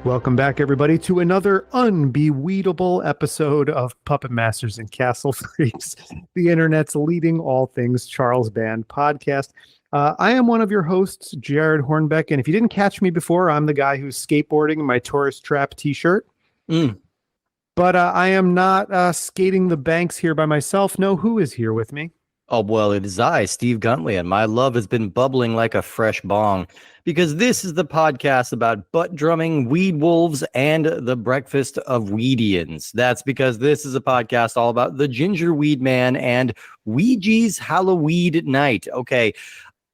Welcome back, everybody, to another unbeweedable episode of Puppet Masters and Castle Freaks, the internet's leading all things Charles Band podcast. I am one of your hosts, Jared Hornbeck, and if you didn't catch me before, I'm the guy who's skateboarding in my Tourist Trap t-shirt. But I am not skating the banks here by myself. No, who is here with me? Oh, well, it is I, Steve Guntley, and my love has been bubbling like a fresh bong because this is the podcast about butt drumming, weed wolves, and the breakfast of Weedians. That's because this is a podcast all about the Gingerweed Man and Weedjies Halloweed night. Okay,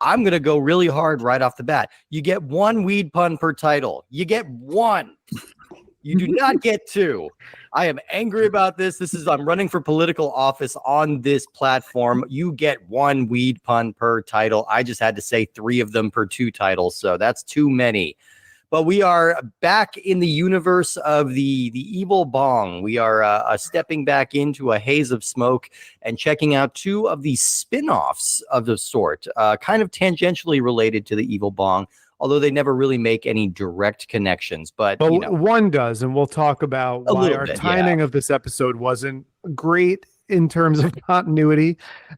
I'm going to go really hard right off the bat. You get one weed pun per title. You get one. You do not get two. I am angry about this. I'm running for political office on this platform. You get one weed pun per title. I just had to say 3 of them per 2 titles, so that's too many. But we are back in the universe of the evil bong. We are stepping back into a haze of smoke and checking out 2 of the spin-offs of the sort, kind of tangentially related to the evil bong, although they never really make any direct connections. But you know, one does, and we'll talk about why our timing of this episode wasn't great in terms of continuity,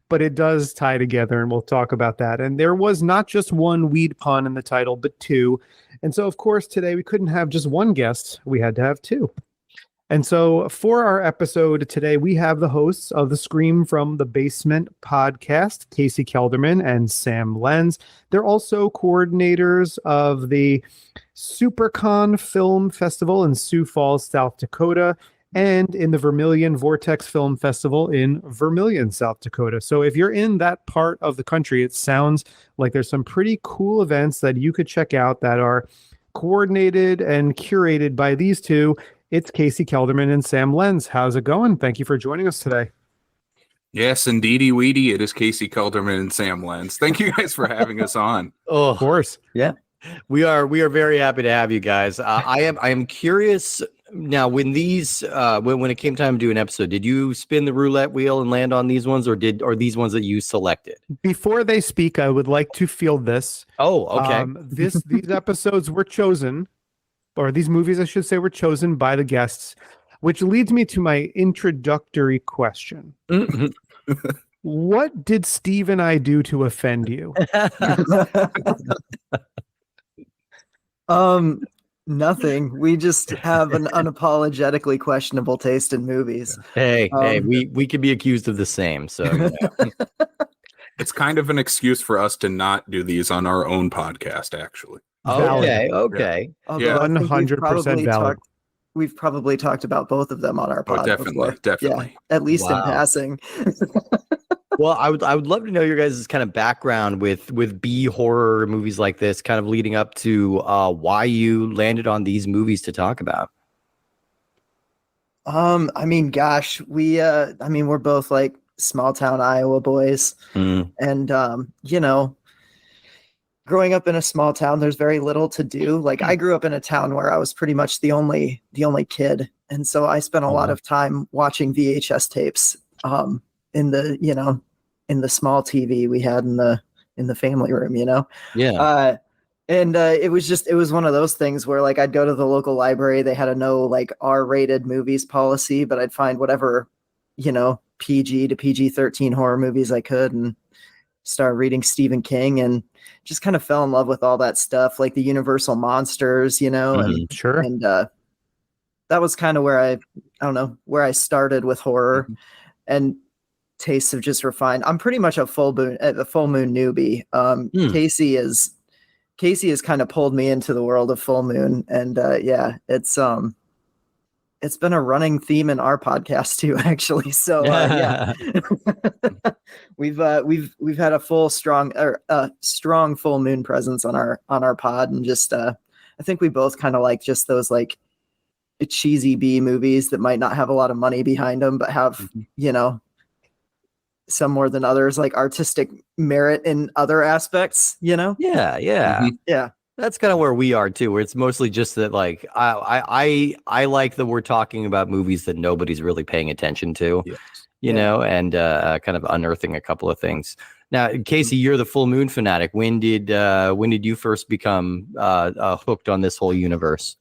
but it does tie together, and we'll talk about that. And there was not just one weed pun in the title, but 2. And so, of course, today we couldn't have just one guest. We had to have 2. And so for our episode today, we have the hosts of the Scream from the Basement podcast, Casey Kelderman and Sam Lenz. They're also coordinators of the SuperCon Film Festival in Sioux Falls, South Dakota, and in the Vermilion Vortex Film Festival in Vermilion, South Dakota. So if you're in that part of the country, it sounds like there's some pretty cool events that you could check out that are coordinated and curated by these 2. It's Casey Kelderman and Sam Lenz. How's it going? Thank you for joining us today. Yes, indeedy weedy. It is Casey Kelderman and Sam Lenz. Thank you guys for having us on. Oh, of course. Yeah. We are very happy to have you guys. I am curious now, when these when it came time to do an episode, did you spin the roulette wheel and land on these ones, or these ones that you selected? Before they speak, I would like to field this. Oh, okay. These episodes were chosen, or these movies, I should say, were chosen by the guests, which leads me to my introductory question. What did Steve and I do to offend you? Nothing. We just have an unapologetically questionable taste in movies. Hey, we could be accused of the same. So It's kind of an excuse for us to not do these on our own podcast, actually. Okay. Yeah. 100% valid. We've probably talked about both of them on our podcast. Definitely. Yeah, at least in passing. Well, I would love to know your guys' kind of background with B horror movies like this, kind of leading up to why you landed on these movies to talk about. I mean, gosh, we're both like small town Iowa boys, and you know, growing up in a small town, there's very little to do. Like, I grew up in a town where I was pretty much the only kid, and so I spent a lot of time watching VHS tapes in the small TV we had in the family room, you know. And it was one of those things where, like, I'd go to the local library. They had a no, like, R-rated movies policy, but I'd find whatever, you know, PG to PG-13 horror movies I could and start reading Stephen King, and just kind of fell in love with all that stuff, like the Universal monsters, you know. And sure. And that was kind of where I started with horror, and tastes have just refined. I'm pretty much a full moon newbie. Casey has kind of pulled me into the world of Full Moon, and it's been a running theme in our podcast too, actually. So we've had a strong Full Moon presence on our pod, and just I think we both kind of like just those like cheesy B movies that might not have a lot of money behind them, but have you know, some more than others, like artistic merit in other aspects, you know? Yeah. That's kind of where we are too, where it's mostly just that, like, I like that we're talking about movies that nobody's really paying attention to, you know, and kind of unearthing a couple of things. Now, Casey, you're the Full Moon fanatic. When did you first become hooked on this whole universe?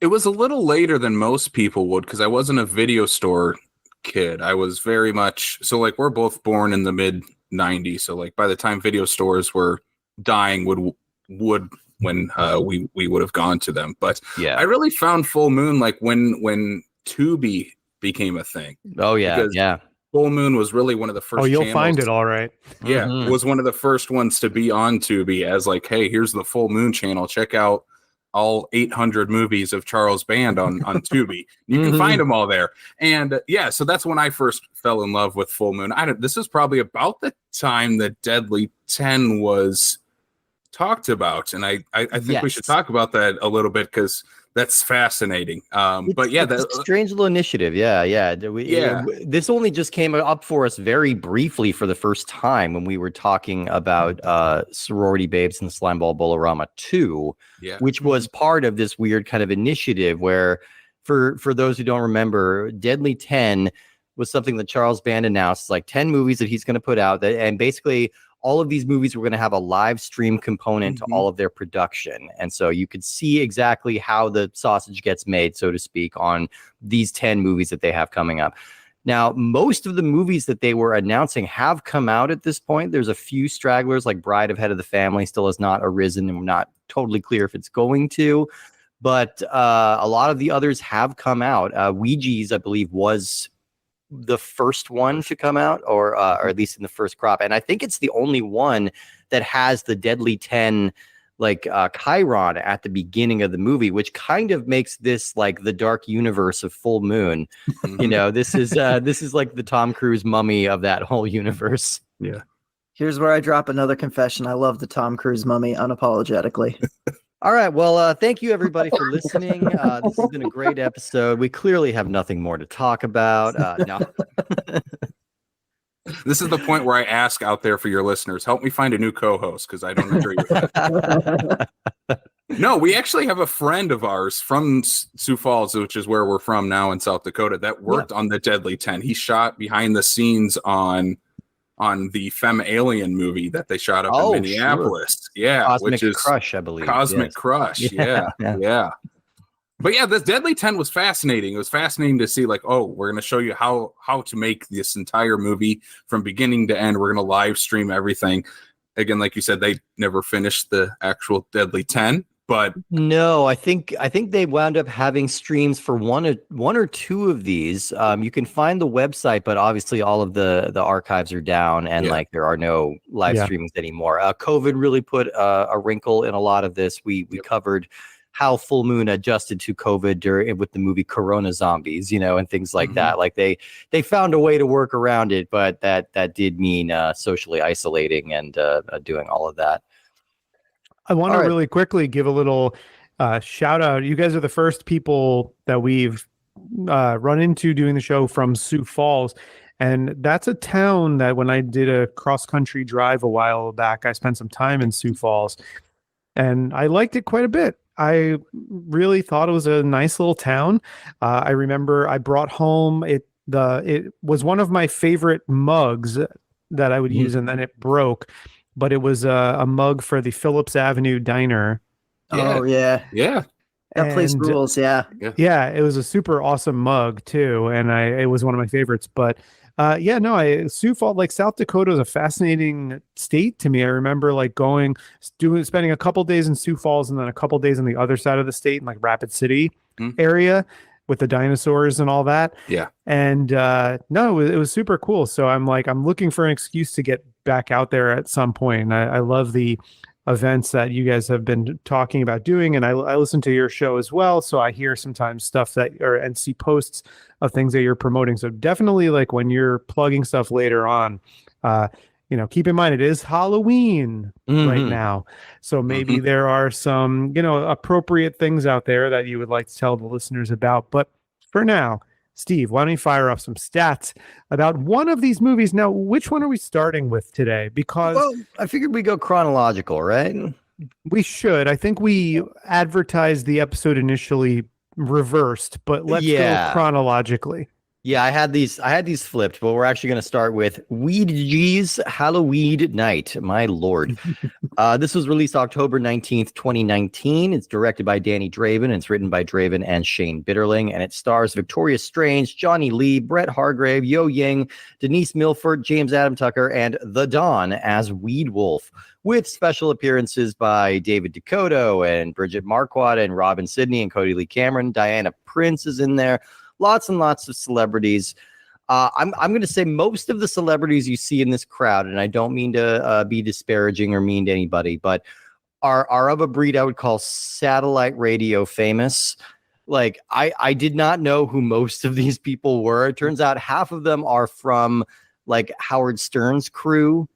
It was a little later than most people would because I wasn't a video store kid. I was very much so like we're both born in the mid 90s. So like by the time video stores were dying would when we would have gone to them. But yeah, I really found Full Moon like when Tubi became a thing. Oh yeah, Because yeah. Full Moon was really one of the first. Oh, you'll channels. find it all right. Yeah, Mhm. was one of the first ones to be on Tubi as like, hey, here's the Full Moon channel. Check out all 800 movies of Charles Band on Tubi. You can find them all there. And yeah, so that's when I first fell in love with Full Moon. This is probably about the time that Deadly 10 was talked about, and I think we should talk about that a little bit because that's fascinating. But yeah, it's a strange little initiative. Yeah. This only just came up for us very briefly for the first time when we were talking about Sorority Babes and Slimeball Bolorama 2, which was part of this weird kind of initiative where, for those who don't remember, Deadly 10 was something that Charles Band announced, like 10 movies that he's going to put out, and basically all of these movies were going to have a live stream component to all of their production. And so you could see exactly how the sausage gets made, so to speak, on these 10 movies that they have coming up. Now, most of the movies that they were announcing have come out at this point. There's a few stragglers, like Bride of Head of the Family still has not arisen, and we're not totally clear if it's going to. But a lot of the others have come out. Weedjies, I believe, was the first one to come out, or at least in the first crop, and I think it's the only one that has the Deadly 10 like Chiron at the beginning of the movie, which kind of makes this like the dark universe of Full Moon. You know, this is like the Tom Cruise Mummy of that whole universe. Yeah. Here's where I drop another confession. I love the Tom Cruise Mummy unapologetically. All right. Well, thank you, everybody, for listening. This has been a great episode. We clearly have nothing more to talk about. No. This is the point where I ask out there for your listeners, help me find a new co-host because I don't agree with that. No, we actually have a friend of ours from Sioux Falls, which is where we're from now in South Dakota, that worked on the Deadly 10. He shot behind the scenes on the Femme Alien movie that they shot up in Minneapolis. Sure. Yeah. Cosmic Crush, I believe. Cosmic Crush. Yeah. But yeah, this Deadly 10 was fascinating. It was fascinating to see like, oh, we're going to show you how to make this entire movie from beginning to end. We're going to live stream everything. Again, like you said, they never finished the actual Deadly 10. But no, I think they wound up having streams for one or two of these. You can find the website, but obviously all of the archives are down, and like there are no live streamings anymore. COVID really put a wrinkle in a lot of this. We covered how Full Moon adjusted to COVID with the movie Corona Zombies, and things like that. Like they found a way to work around it, but that did mean socially isolating and doing all of that. I want to really quickly give a little shout out. You guys are the first people that we've run into doing the show from Sioux Falls. And that's a town that when I did a cross-country drive a while back, I spent some time in Sioux Falls. And I liked it quite a bit. I really thought it was a nice little town. I remember I brought home it was one of my favorite mugs that I would use, and then it broke. But it was a mug for the Phillips Avenue Diner. Oh, yeah. That place rules, yeah. It was a super awesome mug, too, and it was one of my favorites. But, Sioux Falls, like South Dakota is a fascinating state to me. I remember like spending a couple days in Sioux Falls and then a couple days on the other side of the state in like Rapid City area with the dinosaurs and all that. Yeah. And it was super cool. So I'm looking for an excuse to get back out there at some point. And I love the events that you guys have been talking about doing. And I listen to your show as well. So I hear sometimes stuff and see posts of things that you're promoting. So definitely like when you're plugging stuff later on, keep in mind it is Halloween right now. So maybe there are some, appropriate things out there that you would like to tell the listeners about. But for now, Steve, why don't you fire off some stats about one of these movies? Now, which one are we starting with today? Because I figured we go chronological, right? We should. I think we advertised the episode initially reversed, but let's go chronologically. Yeah, I had these flipped, but we're actually going to start with Weedjies Halloweed Night. My lord. This was released October 19th, 2019. It's directed by Danny Draven, and it's written by Draven and Shane Bitterling, and it stars Victoria Strange, Johnny Lee, Brett Hargrave, Yo Ying, Denise Milford, James Adam Tucker, and The Dawn as Weed Wolf, with special appearances by David Dakota and Bridget Marquardt and Robin Sidney and Cody Lee Cameron. Diana Prince is in there. Lots and lots of celebrities. I'm going to say most of the celebrities you see in this crowd, and I don't mean to be disparaging or mean to anybody, but are of a breed I would call satellite radio famous. Like, I did not know who most of these people were. It turns out half of them are from like Howard Stern's crew.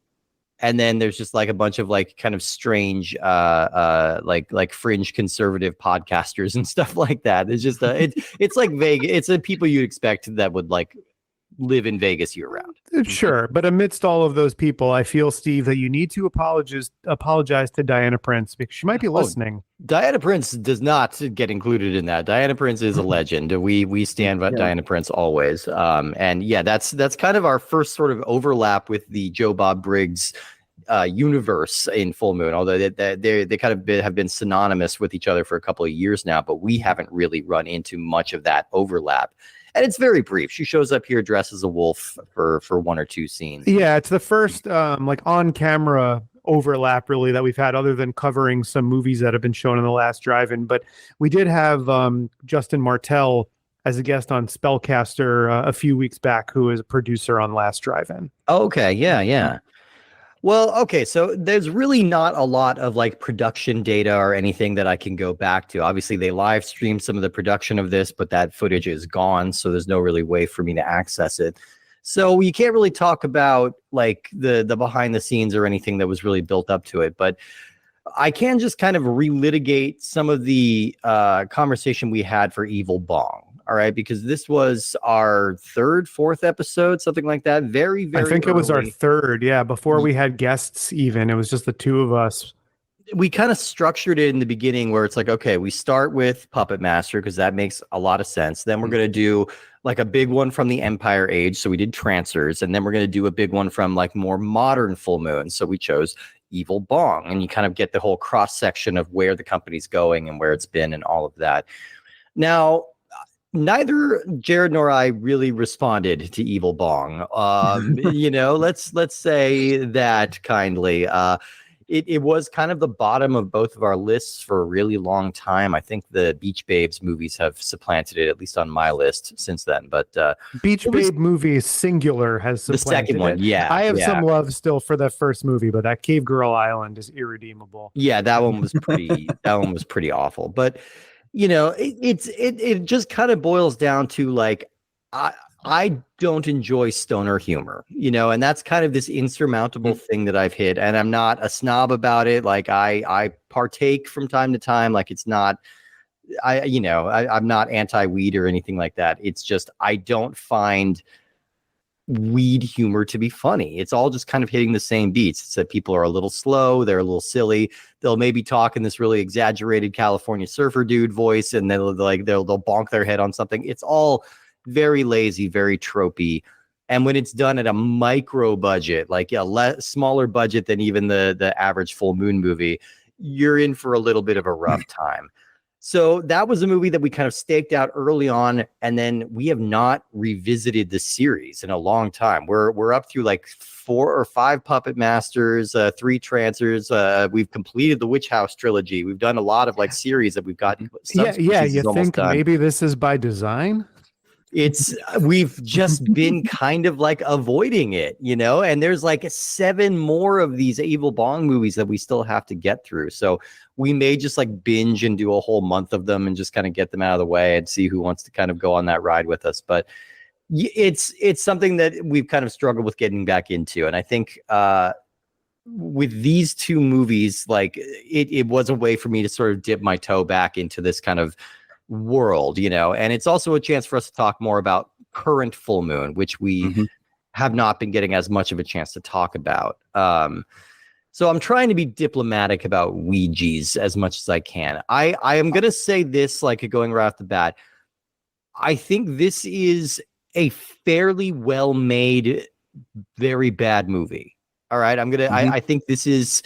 And then there's just like a bunch of like kind of strange, like fringe conservative podcasters and stuff like that. It's just it's like Vegas. It's a people you'd expect that would like live in Vegas year round. Sure, but amidst all of those people, I feel, Steve, that you need to apologize to Diana Prince because she might be listening. Diana Prince does not get included in that. Diana Prince is a legend. We stand by Diana Prince always. And yeah, that's kind of our first sort of overlap with the Joe Bob Briggs universe in Full Moon, although they kind of have been synonymous with each other for a couple of years now, but we haven't really run into much of that overlap. And it's very brief. She shows up here dressed as a wolf for one or two scenes. Yeah, it's the first like on-camera overlap really that we've had, other than covering some movies that have been shown in the last drive-in. But we did have Justin Martell as a guest on Spellcaster a few weeks back, who is a producer on Last Drive-In. Okay, yeah. Well, okay, so there's really not a lot of like production data or anything that I can go back to. Obviously, they live streamed some of the production of this, but that footage is gone, so there's no really way for me to access it. So you can't really talk about like the behind the scenes or anything that was really built up to it, but I can just kind of relitigate some of the conversation we had for Evil Bong. All right, because this was our fourth episode, something like that. Very, very I think early. it was our third. Yeah, before we had guests even. It was just the two of us. We kind of structured it in the beginning where it's like, okay, we start with Puppet Master because that makes a lot of sense. Then we're going to do like a big one from the Empire Age. So we did Trancers. And then we're going to do a big one from like more modern Full Moon. So we chose Evil Bong. And you kind of get the whole cross section of where the company's going and where it's been and all of that. Now, neither Jared nor I really responded to Evil Bong. Let's say that kindly. It was kind of the bottom of both of our lists for a really long time. I think the Beach Babes movies have supplanted it, at least on my list since then. But Beach Babe movie singular has supplanted the second one. it. Yeah, I have some love still for that first movie, but that Cave Girl Island is irredeemable. Yeah, that one was pretty. That one was pretty awful. But it just kind of boils down to like I don't enjoy stoner humor, and that's kind of this insurmountable thing that I've hit, and I'm not a snob about it. Like I partake from time to time. Like it's not, I'm not anti-weed or anything like that. It's just I don't find weed humor to be funny. It's all just kind of hitting the same beats. It's that people are a little slow, they're a little silly. They'll maybe talk in this really exaggerated California surfer dude voice, and they'll bonk their head on something. It's all very lazy, very tropey. And when it's done at a micro budget, like a smaller budget than even the average Full Moon movie, you're in for a little bit of a rough time. So that was a movie that we kind of staked out early on, and then we have not revisited the series in a long time. We're up through like 4 or 5 Puppet Masters, 3 Trancers. We've completed the Witch House trilogy. We've done a lot of like series that we've gotten. Yeah. You think maybe this is by design? We've just been kind of like avoiding it, and there's like 7 more of these Evil Bong movies that we still have to get through. So we may just like binge and do a whole month of them and just kind of get them out of the way and see who wants to kind of go on that ride with us. But it's something that we've kind of struggled with getting back into. And I think with these 2 movies, like it was a way for me to sort of dip my toe back into this kind of world, and it's also a chance for us to talk more about current Full Moon, which we have not been getting as much of a chance to talk about. So I'm trying to be diplomatic about Weedjies as much as I can. I am going to say this, like going right off the bat. I think this is a fairly well made, very bad movie. All right. I think this is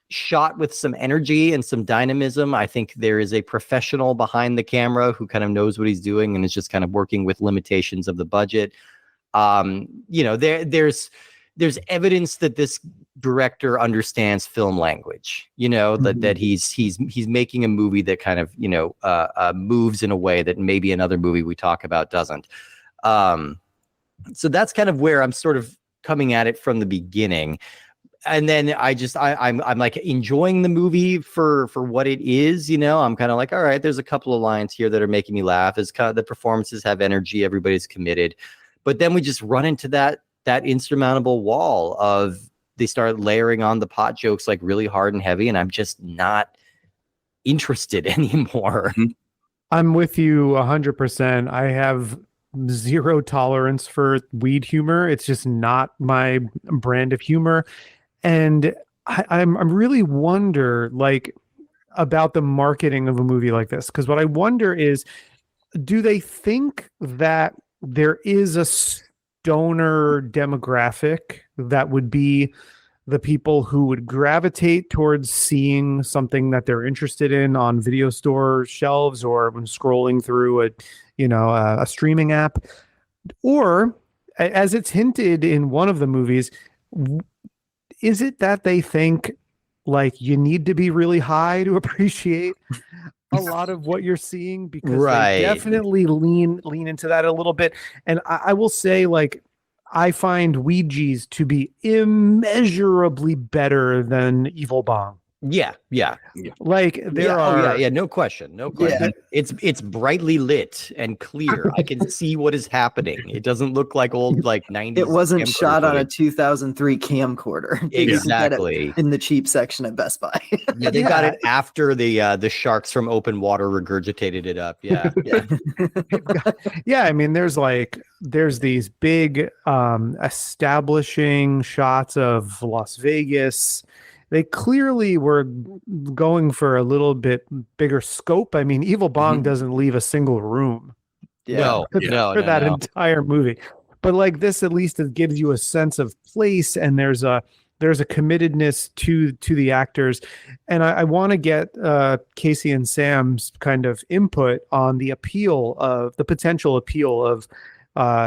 shot with some energy and some dynamism. I think there is a professional behind the camera who kind of knows what he's doing and is just kind of working with limitations of the budget. There's evidence that this director understands film language, that he's making a movie that kind of, moves in a way that maybe another movie we talk about doesn't. So that's kind of where I'm sort of coming at it from the beginning. And then I'm like enjoying the movie for what it is, I'm kind of like, all right, there's a couple of lines here that are making me laugh. It's kind of, the performances have energy, everybody's committed. But then we just run into that insurmountable wall of they start layering on the pot jokes like really hard and heavy, and I'm just not interested anymore. I'm with you 100%. I have zero tolerance for weed humor. It's just not my brand of humor. And I'm really wonder about the marketing of a movie like this. Because what I wonder is, do they think that there is a stoner demographic that would be the people who would gravitate towards seeing something that they're interested in on video store shelves or when scrolling through a streaming app? Or, as it's hinted in one of the movies, is it that they think you need to be really high to appreciate a lot of what you're seeing? Because they definitely lean into that a little bit. And I will say, I find Weedjies to be immeasurably better than Evil Bong. Yeah. No question. Yeah. It's brightly lit and clear. I can see what is happening. It doesn't look like old 90s. It wasn't shot on a 2003 camcorder. Exactly. In the cheap section at Best Buy. Yeah, they got it after the sharks from open water regurgitated it up. Yeah. Yeah, I mean, there's these big establishing shots of Las Vegas. They clearly were going for a little bit bigger scope. I mean, Evil Bong doesn't leave a single room. For that entire movie. But this, at least it gives you a sense of place, and there's a committedness to the actors. And I want to get Casey and Sam's kind of input on the potential appeal of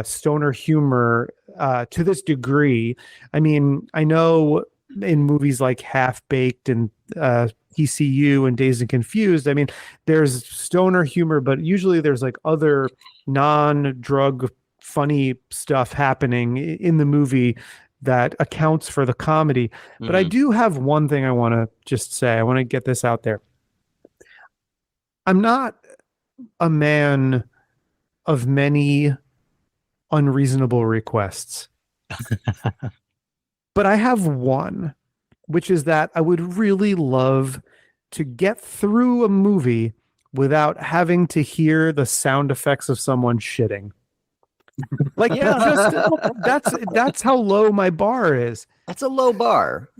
stoner humor to this degree. I mean, I know in movies like Half Baked and TCU and Dazed and Confused, I mean, there's stoner humor, but usually there's other non-drug funny stuff happening in the movie that accounts for the comedy. But I do have one thing I want to just say. I want to get this out there. I'm not a man of many unreasonable requests. But I have one, which is that I would really love to get through a movie without having to hear the sound effects of someone shitting. That's how low my bar is. That's a low bar.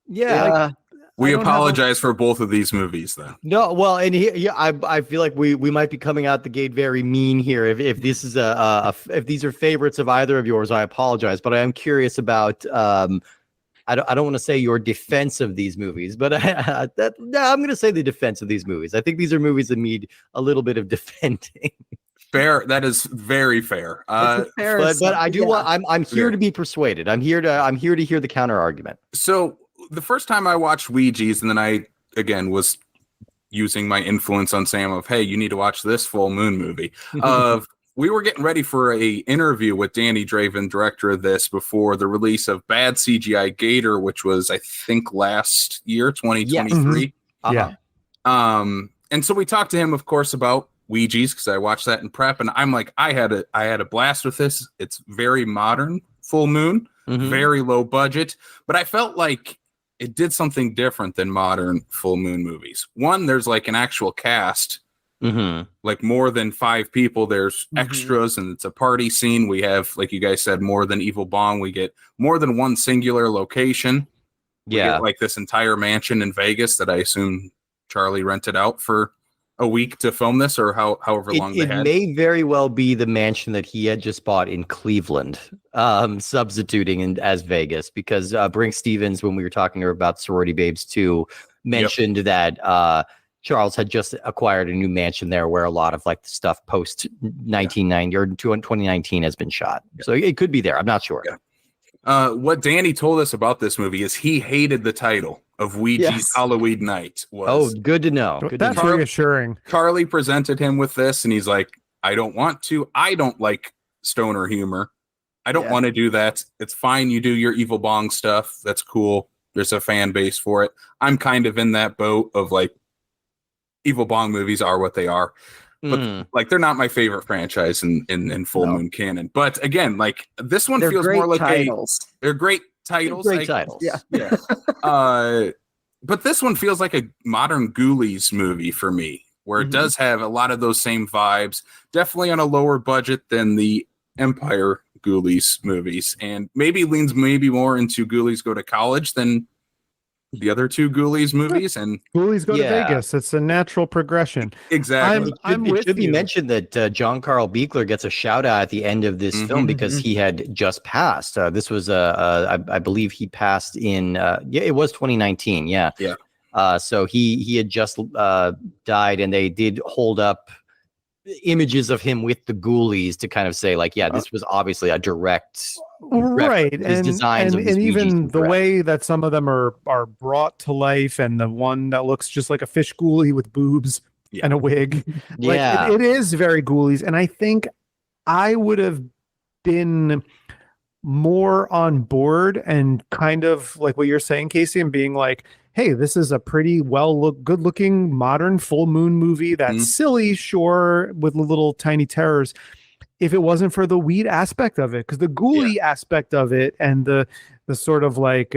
Yeah. We apologize for both of these movies, then. No, well, and I feel like we might be coming out the gate very mean here. If this is if these are favorites of either of yours, I apologize. But I am curious about I don't want to say your defense of these movies, but I'm going to say the defense of these movies. I think these are movies that need a little bit of defending. Fair. That is very fair. But I do want. I'm here to be persuaded. I'm here to hear the counter argument. So the first time I watched Weedjies, and then I again was using my influence on Sam of, hey, you need to watch this full moon movie. We were getting ready for a interview with Danny Draven, director of this, before the release of Bad CGI Gator, which was, I think, last year, 2023. Yes. And so we talked to him, of course, about Weedjies, because I watched that in prep, and I'm like, I had a blast with this. It's very modern full moon, very low budget, but I felt like it did something different than modern full moon movies. One, there's an actual cast, more than 5 people. There's extras, and it's a party scene. We have, like you guys said, more than Evil Bong. We get more than one singular location. We get, this entire mansion in Vegas that I assume Charlie rented out for a week to film this, or however long they had? It may very well be the mansion that he had just bought in Cleveland, substituting as Vegas, because Brink Stevens, when we were talking about Sorority Babes 2, mentioned that Charles had just acquired a new mansion there where a lot of like the stuff post 1990 or 2019 has been shot. So it could be there. I'm not sure. What Danny told us about this movie is he hated the title of Weedjies Halloweed Night. Good to know. That's reassuring. Charlie presented him with this, and he's like, I don't want to. I don't like stoner humor. I don't want to do that. It's fine. You do your Evil Bong stuff. That's cool. There's a fan base for it. I'm kind of in that boat of like, Evil Bong movies are what they are. But like, they're not my favorite franchise in Full Moon canon. But again, like, this one feels more like they're great titles. Great titles. Yeah. But this one feels like a modern Ghoulies movie for me, where it does have a lot of those same vibes, definitely on a lower budget than the Empire Ghoulies movies, and maybe leans more into Ghoulies Go to College than the other two Ghoulies movies. And Ghoulies Go to Vegas. It's a natural progression. Exactly. It should be mentioned that John Carl Buechler gets a shout out at the end of this film because he had just passed. This was I believe he passed in it was 2019. Yeah. So he had just died, and they did hold up images of him with the Ghoulies to kind of say like, this was obviously a direct right, and designs and even the way that some of them are brought to life, and the one that looks just like a fish ghoulie with boobs and a wig. Like, it is very Ghoulies, and I think I would have been more on board and kind of like what you're saying, Casey, and being like, hey, this is a pretty good looking modern full moon movie that's silly, sure, with little tiny terrors, if it wasn't for the weed aspect of it. Because the ghoulie aspect of it and the sort of like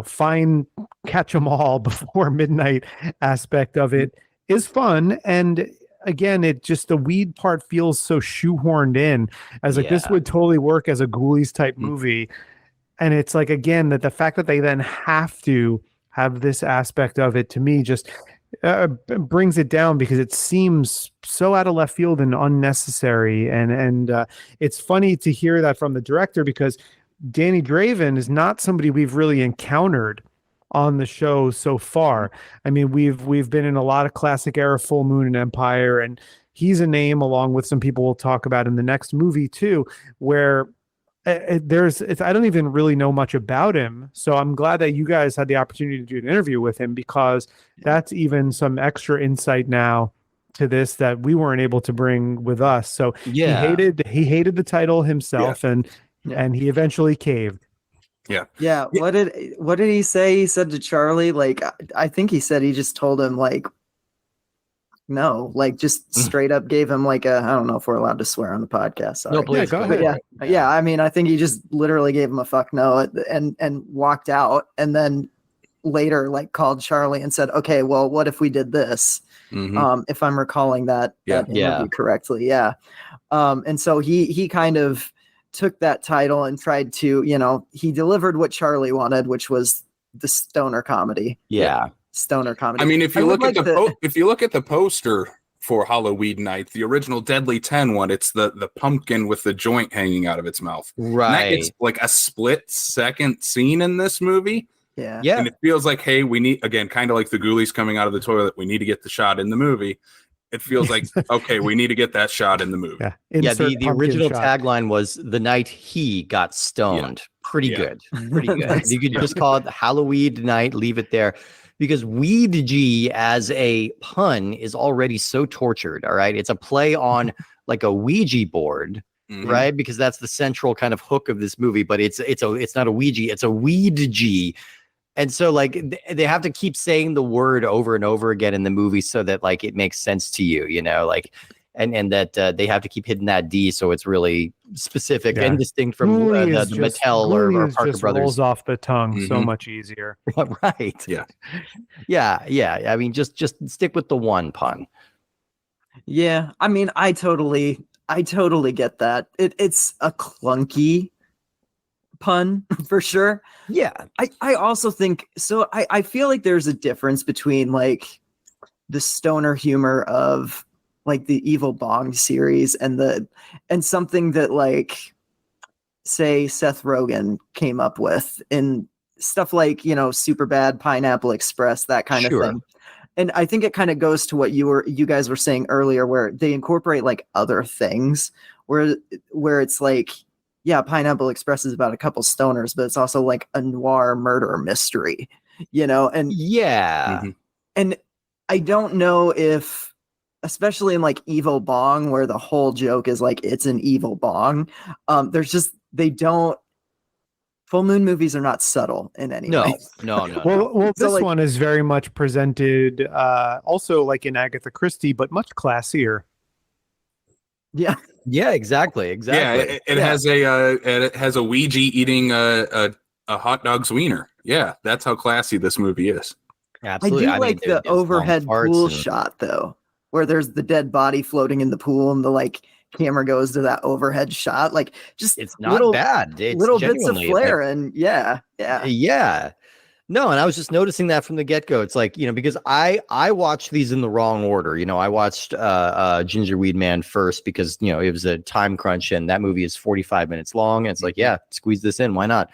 fine catch 'em all before midnight aspect of it is fun. And again, the weed part feels so shoehorned in as like this would totally work as a Ghoulies type movie. And it's like, again, that the fact that they then have to have this aspect of it, to me, just brings it down, because it seems so out of left field and unnecessary. And it's funny to hear that from the director, because Danny Draven is not somebody we've really encountered on the show so far. I mean, we've been in a lot of classic era Full Moon and Empire, and he's a name, along with some people we'll talk about in the next movie too, where I don't even really know much about him. So I'm glad that you guys had the opportunity to do an interview with him, because that's even some extra insight now to this that we weren't able to bring with us. So he hated the title himself, and he eventually caved. Yeah. What did he say? He said to Charlie, like, I think he said he just told him, like, no, like, just straight up gave him like I don't know if we're allowed to swear on the podcast. Sorry. No, please go ahead. Yeah. I mean, I think he just literally gave him a fuck no and walked out, and then later like called Charlie and said, okay, well, what if we did this? If I'm recalling that interview correctly. And so he kind of took that title and tried to, he delivered what Charlie wanted, which was the stoner comedy. Stoner comedy. I mean, if you look at the poster for Halloweed Night, the original Deadly 10 one, it's the pumpkin with the joint hanging out of its mouth. Right. And that gets like a split second scene in this movie. Yeah. And it feels like, hey, we need, again, kind of like the Ghoulies coming out of the toilet, we need to get the shot in the movie. It feels like, okay, we need to get that shot in the movie. The original tagline was "The night he got stoned." Pretty good. You could just call it Halloweed Night, leave it there. Because Weedjies as a pun is already so tortured. All right. It's a play on like a Ouija board, right? Because that's the central kind of hook of this movie, but it's not a Ouija, it's a Weedjies. And so like they have to keep saying the word over and over again in the movie so that like it makes sense to you, like, and that they have to keep hitting that D so it's really specific and distinct from the Mattel or Parker Brothers. Rolls off the tongue so much easier. Right. Yeah. I mean, just stick with the one pun. Yeah. I mean, I totally get that. It's a clunky pun for sure. Yeah. I also think so. I feel like there's a difference between like the stoner humor of like the Evil Bong series and something that like say Seth Rogen came up with in stuff like, you know, Superbad, Pineapple Express, that kind of thing. And I think it kind of goes to what you guys were saying earlier, where they incorporate like other things where it's like, yeah, Pineapple Express is about a couple stoners, but it's also like a noir murder mystery, you know? And and I don't know if, especially in like Evil Bong, where the whole joke is like it's an evil bong, full moon movies are not subtle in any way. No. Well, So, this like, one is very much presented also like in Agatha Christie, but much classier. Yeah, exactly. Yeah, it has a Ouija eating a hot dog's wiener. Yeah, that's how classy this movie is. Absolutely. I do like the overhead pool and... shot though, where there's the dead body floating in the pool and the like camera goes to that overhead shot. Like just it's not bad. It's little bits of flair and yeah. No, and I was just noticing that from the get-go. It's like, you know, because I watched these in the wrong order. You know, I watched Gingerweed Man first because, you know, it was a time crunch and that movie is 45 minutes long. And it's like, yeah, squeeze this in. Why not?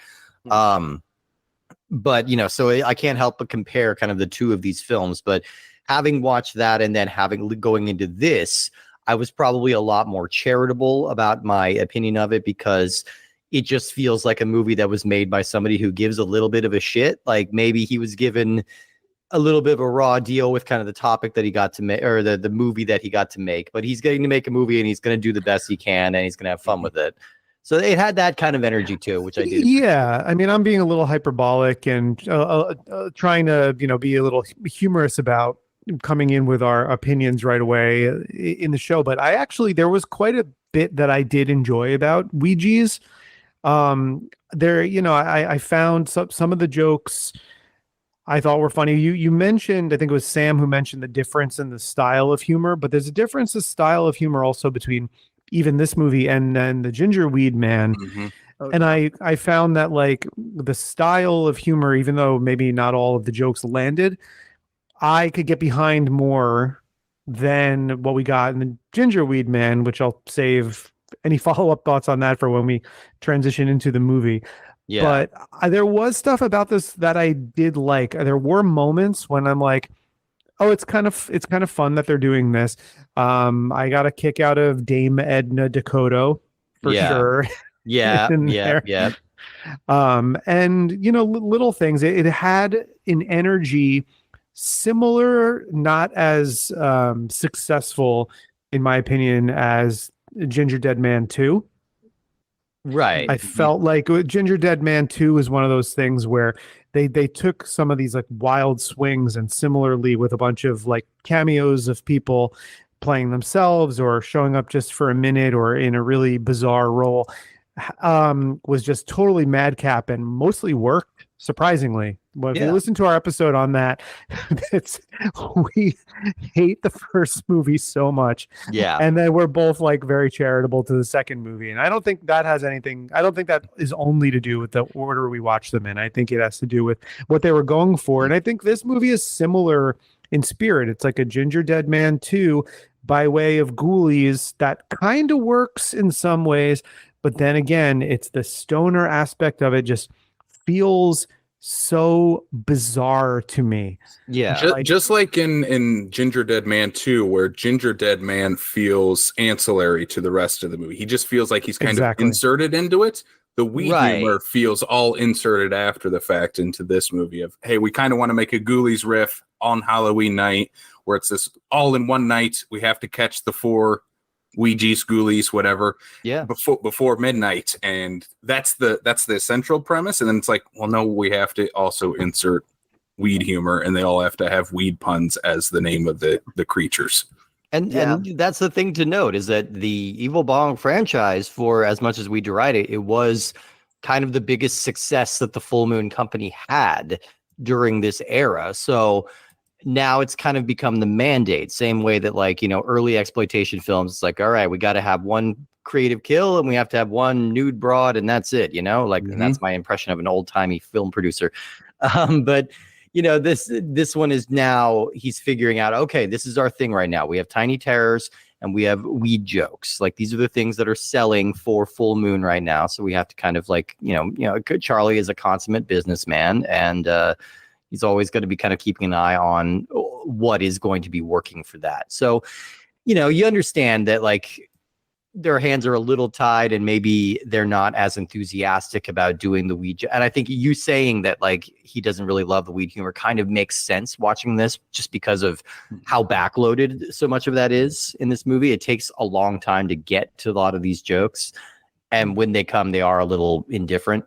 But, you know, so I can't help but compare kind of the two of these films. But having watched that and then going into this, I was probably a lot more charitable about my opinion of it because it just feels like a movie that was made by somebody who gives a little bit of a shit. Like maybe he was given a little bit of a raw deal with kind of the topic that he got to make, or the movie that he got to make, but he's getting to make a movie and he's going to do the best he can and he's going to have fun with it. So it had that kind of energy too, which I did. Yeah, I mean, I'm being a little hyperbolic and trying to, you know, be a little humorous about coming in with our opinions right away in the show. But there was quite a bit that I did enjoy about Weedjies. There, you know, I found some of the jokes I thought were funny. You mentioned, I think it was Sam who mentioned the difference in the style of humor, but there's a difference in style of humor also between even this movie and then the Gingerweed Man. And I found that like the style of humor, even though maybe not all of the jokes landed, I could get behind more than what we got in the Gingerweed Man, which I'll save any follow-up thoughts on that for when we transition into the movie. Yeah. But there was stuff about this that I did like. There were moments when I'm like, oh, it's kind of fun that they're doing this. I got a kick out of Dame Edna Dakota for sure. Yeah. And you know, little things. It had an energy similar, not as successful, in my opinion, as Ginger Dead Man 2. Right. I felt like Ginger Dead Man 2 is one of those things where they took some of these like wild swings, and similarly with a bunch of like cameos of people playing themselves or showing up just for a minute or in a really bizarre role, was just totally madcap and mostly worked, surprisingly. But if you listen to our episode on that, we hate the first movie so much. Yeah. And then we're both like very charitable to the second movie. And I don't think that has anything, I don't think that is only to do with the order we watch them in. I think it has to do with what they were going for. And I think this movie is similar in spirit. It's like a Ginger Dead Man 2 by way of Ghoulies that kind of works in some ways. But then again, it's the stoner aspect of it just feels so bizarre to me. Yeah. Just like in Ginger Dead Man 2, where Ginger Dead Man feels ancillary to the rest of the movie. He just feels like he's kind of inserted into it. The weed humor feels all inserted after the fact into this movie of, hey, we kind of want to make a Ghoulies riff on Halloween night, where it's this all in one night. We have to catch the 4 Weedjies, Ghoulies, whatever, before midnight, and that's the central premise. And then it's like, well, no, we have to also insert weed humor, and they all have to have weed puns as the name of the creatures. And that's the thing to note, is that the Evil Bong franchise, for as much as we deride it, it was kind of the biggest success that the Full Moon Company had during this era. So now it's kind of become the mandate, same way that, like, you know, early exploitation films, it's like, all right, we got to have one creative kill and we have to have one nude broad and that's it, you know, like, and that's my impression of an old timey film producer. But, this one is now he's figuring out, okay, this is our thing right now. We have tiny terrors and we have weed jokes. Like these are the things that are selling for full moon right now. So we have to kind of like, Charlie is a consummate businessman, and he's always going to be kind of keeping an eye on what is going to be working for that. So, you understand that like their hands are a little tied and maybe they're not as enthusiastic about doing the weed. And I think you saying that like he doesn't really love the weed humor kind of makes sense watching this, just because of how backloaded so much of that is in this movie. It takes a long time to get to a lot of these jokes, and when they come, they are a little indifferent.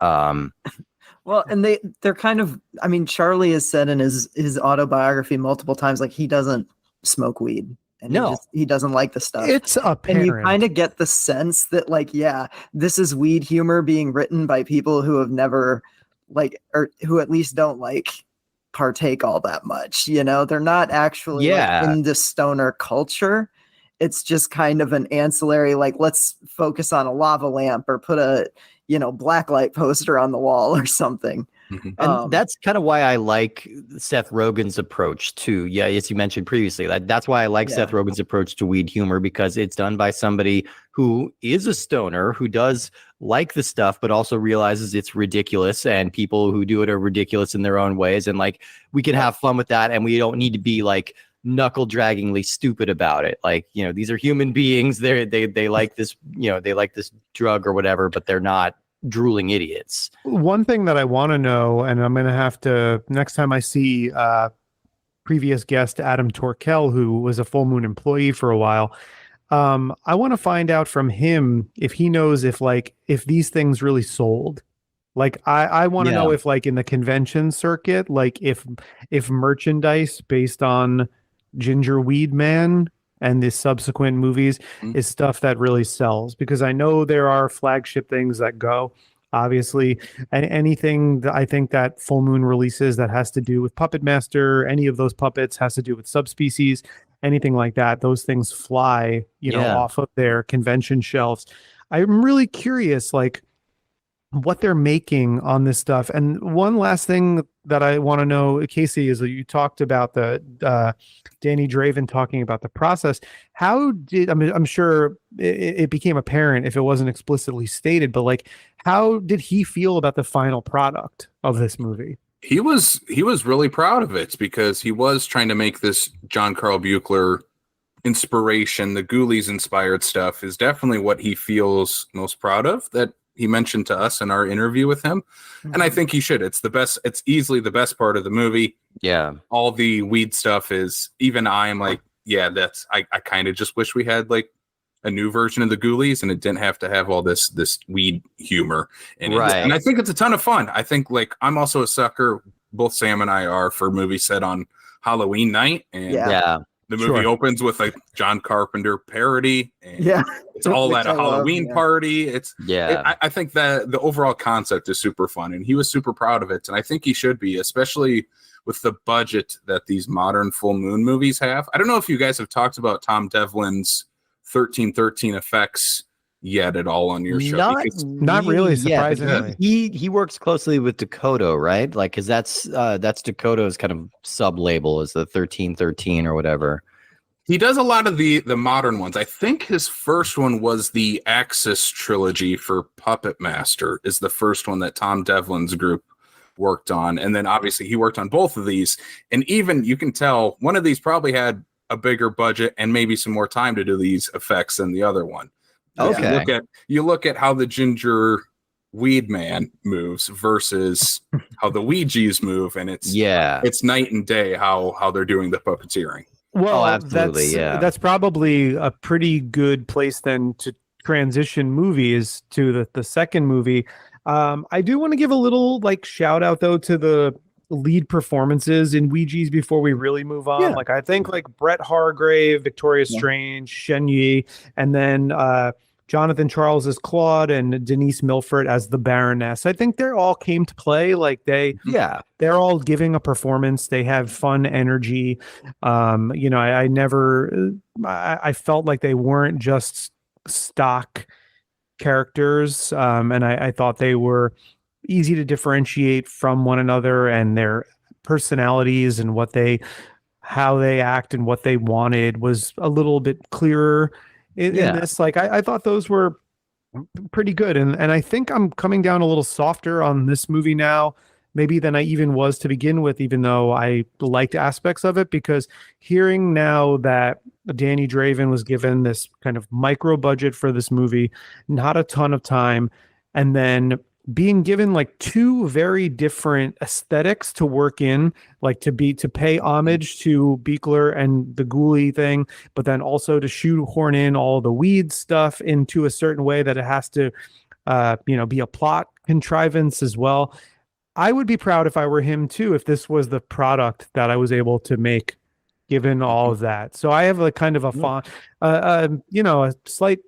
Well, and they're kind of, I mean, Charlie has said in his autobiography multiple times, like he doesn't smoke weed. And he doesn't like the stuff. It's apparent. And you kind of get the sense that like, yeah, this is weed humor being written by people who have never like, or who at least don't like partake all that much. They're not actually like, in the stoner culture. It's just kind of an ancillary, like, let's focus on a lava lamp or put a, blacklight poster on the wall or something. And that's kind of why I like Seth Rogen's approach to, as you mentioned previously, that's why I like Seth Rogen's approach to weed humor, because it's done by somebody who is a stoner, who does like the stuff, but also realizes it's ridiculous, and people who do it are ridiculous in their own ways. And like, we can have fun with that, and we don't need to be like knuckle draggingly stupid about it. Like, these are human beings. They like this, they like this drug or whatever, but they're not drooling idiots. One thing that I want to know, and I'm going to have to, next time I see previous guest Adam Torkel, who was a Full Moon employee for a while, I want to find out from him if he knows if these things really sold. Like I want to know if like in the convention circuit, like if merchandise based on Gingerweed Man and the subsequent movies is stuff that really sells, because I know there are flagship things that go, obviously, and anything that I think that Full Moon releases that has to do with Puppet Master, any of those puppets has to do with subspecies, anything like that, those things fly, off of their convention shelves. I'm really curious, like, what they're making on this stuff. And one last thing that I want to know, Casey, is that you talked about the Danny Draven talking about the process. I'm sure it became apparent if it wasn't explicitly stated, but like, how did he feel about the final product of this movie? He was really proud of it, because he was trying to make this John Carl Buechler inspiration. The Ghoulies inspired stuff is definitely what he feels most proud of, that he mentioned to us in our interview with him. And I think he should. It's the best. It's easily the best part of the movie. Yeah. All the weed stuff is, even I'm like, I kind of just wish we had like a new version of the Ghoulies, and it didn't have to have all this weed humor in it. And I think it's a ton of fun. I think like, I'm also a sucker, both Sam and I are, for movies set on Halloween night. And the movie opens with a John Carpenter parody, and it's all at a Halloween party. I think that the overall concept is super fun, and he was super proud of it. And I think he should be, especially with the budget that these modern Full Moon movies have. I don't know if you guys have talked about Tom Devlin's 1313 effects yet at all on your show. Not really, surprisingly. He works closely with Dakota, right? Like, because that's Dakota's kind of sub label, is the 1313 or whatever. He does a lot of the modern ones. I think his first one was the Axis trilogy for Puppet Master, is the first one that Tom Devlin's group worked on. And then obviously he worked on both of these. And even you can tell one of these probably had a bigger budget and maybe some more time to do these effects than the other one. Okay. You look at how the Gingerweed Man moves versus how the Weedjies move, and it's night and day how they're doing the puppeteering. Well, absolutely, that's probably a pretty good place then to transition movies to the second movie. I do want to give a little like shout out though to the lead performances in Weedjies before we really move on. Like, I think like Brett Hargrave, Victoria Strange, Shen Yi, and then Jonathan Charles as Claude and Denise Milford as the Baroness. I think they all came to play. Like they're all giving a performance. They have fun energy. I felt like they weren't just stock characters. And I thought they were easy to differentiate from one another, and their personalities and how they act and what they wanted was a little bit clearer in this. Like I thought those were pretty good. And I think I'm coming down a little softer on this movie now, maybe than I even was to begin with, even though I liked aspects of it, because hearing now that Danny Draven was given this kind of micro budget for this movie, not a ton of time, and then being given like two very different aesthetics to work in, like to pay homage to Beekler and the Ghoulie thing, but then also to shoehorn in all the weed stuff into a certain way that it has to, be a plot contrivance as well. I would be proud if I were him too, if this was the product that I was able to make, given all of that. So I have a kind of a slight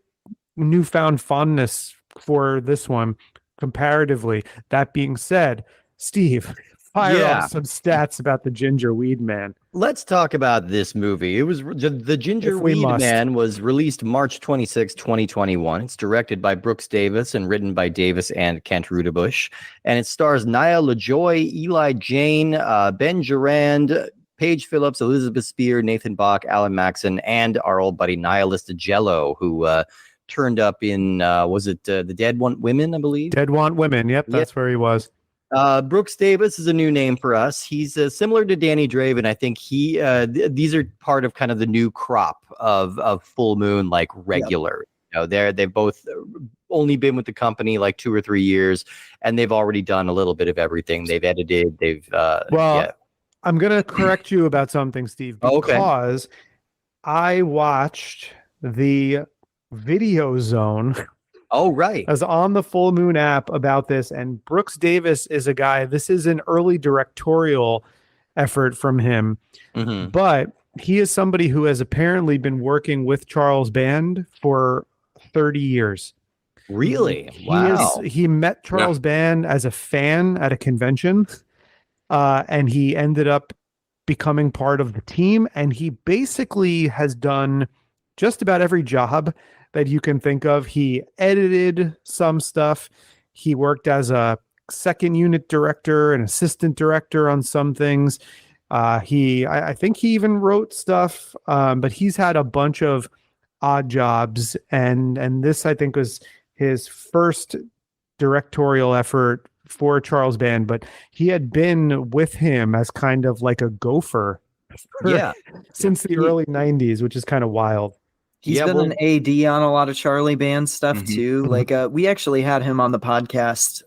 newfound fondness for this one comparatively. That being said, Steve, fire off some stats about the Gingerweed Man. Let's talk about this movie. It was the Gingerweed Man was released March 26, 2021. It's directed by Brooks Davis and written by Davis and Kent Rudebush. And it stars Nia LaJoy, Eli Jane, Ben Gerard, Paige Phillips, Elizabeth Spear, Nathan Bach, Alan Maxon, and our old buddy Nihilist Jello, who turned up in was it The Dead Want Women, I believe? Dead Want Women. Yep, that's where he was. Brooks Davis is a new name for us. He's similar to Danny Draven. I think these are part of kind of the new crop of Full Moon, like regular. Yep. They've both only been with the company like 2 or 3 years, and they've already done a little bit of everything. They've edited. I'm gonna correct you about something, Steve, because I watched the Video Zone. Oh, right. I was on the Full Moon app about this, and Brooks Davis is a guy. This is an early directorial effort from him, but he is somebody who has apparently been working with Charles Band for 30 years. Really? Wow. He met Charles Band as a fan at a convention, and he ended up becoming part of the team, and he basically has done just about every job that you can think of. He edited some stuff. He worked as a second unit director and assistant director on some things. I think he even wrote stuff, but he's had a bunch of odd jobs, and this I think was his first directorial effort for Charles Band, but he had been with him as kind of like a gopher since the early 90s, which is kind of wild. He's been an AD on a lot of Charlie Band stuff too. Like we actually had him on the podcast.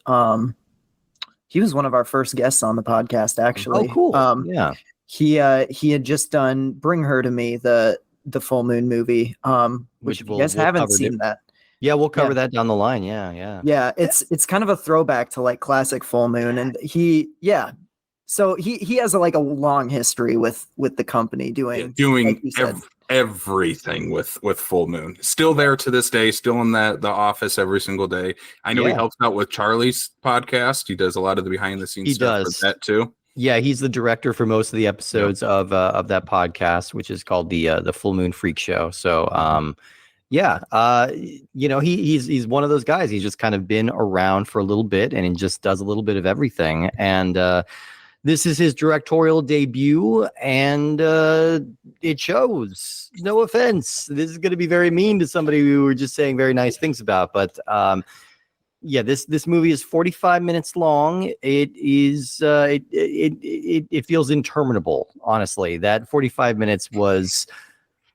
He was one of our first guests on the podcast, actually. Oh, cool. He had just done Bring Her to Me, the Full Moon movie. Which if you guys haven't seen that. Yeah, we'll cover that down the line. Yeah. It's kind of a throwback to like classic Full Moon, and so he has a long history with the company doing like everything with Full Moon. Still there to this day, still in the office every single day. I know he helps out with Charlie's podcast. He does a lot of the behind the scenes stuff for that too. Yeah, he's the director for most of the episodes of that podcast, which is called the Full Moon Freak Show. So he's one of those guys. He's just kind of been around for a little bit, and he just does a little bit of everything. And this is his directorial debut, and it shows. No offense. This is going to be very mean to somebody we were just saying very nice things about. But this movie is 45 minutes long. It is it feels interminable, honestly. That 45 minutes was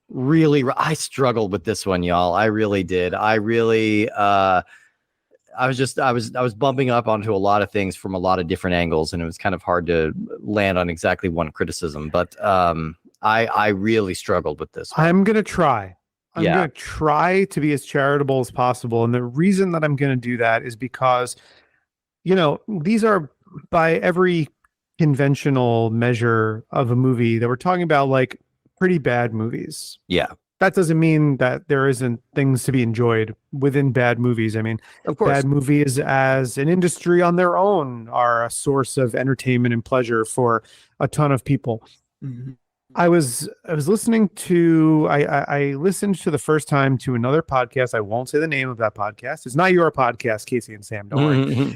really, I struggled with this one, y'all. I really did. I was bumping up onto a lot of things from a lot of different angles, and it was kind of hard to land on exactly one criticism, but I really struggled with this one. I'm going to try. I'm going to try to be as charitable as possible. And the reason that I'm going to do that is because, these are by every conventional measure of a movie that we're talking about, like pretty bad movies. Yeah. That doesn't mean that there isn't things to be enjoyed within bad movies. I mean, of course, bad movies as an industry on their own are a source of entertainment and pleasure for a ton of people. Mm-hmm. I was listening to, I listened to the first time to another podcast. I won't say the name of that podcast. It's not your podcast, Casey and Sam. Don't worry.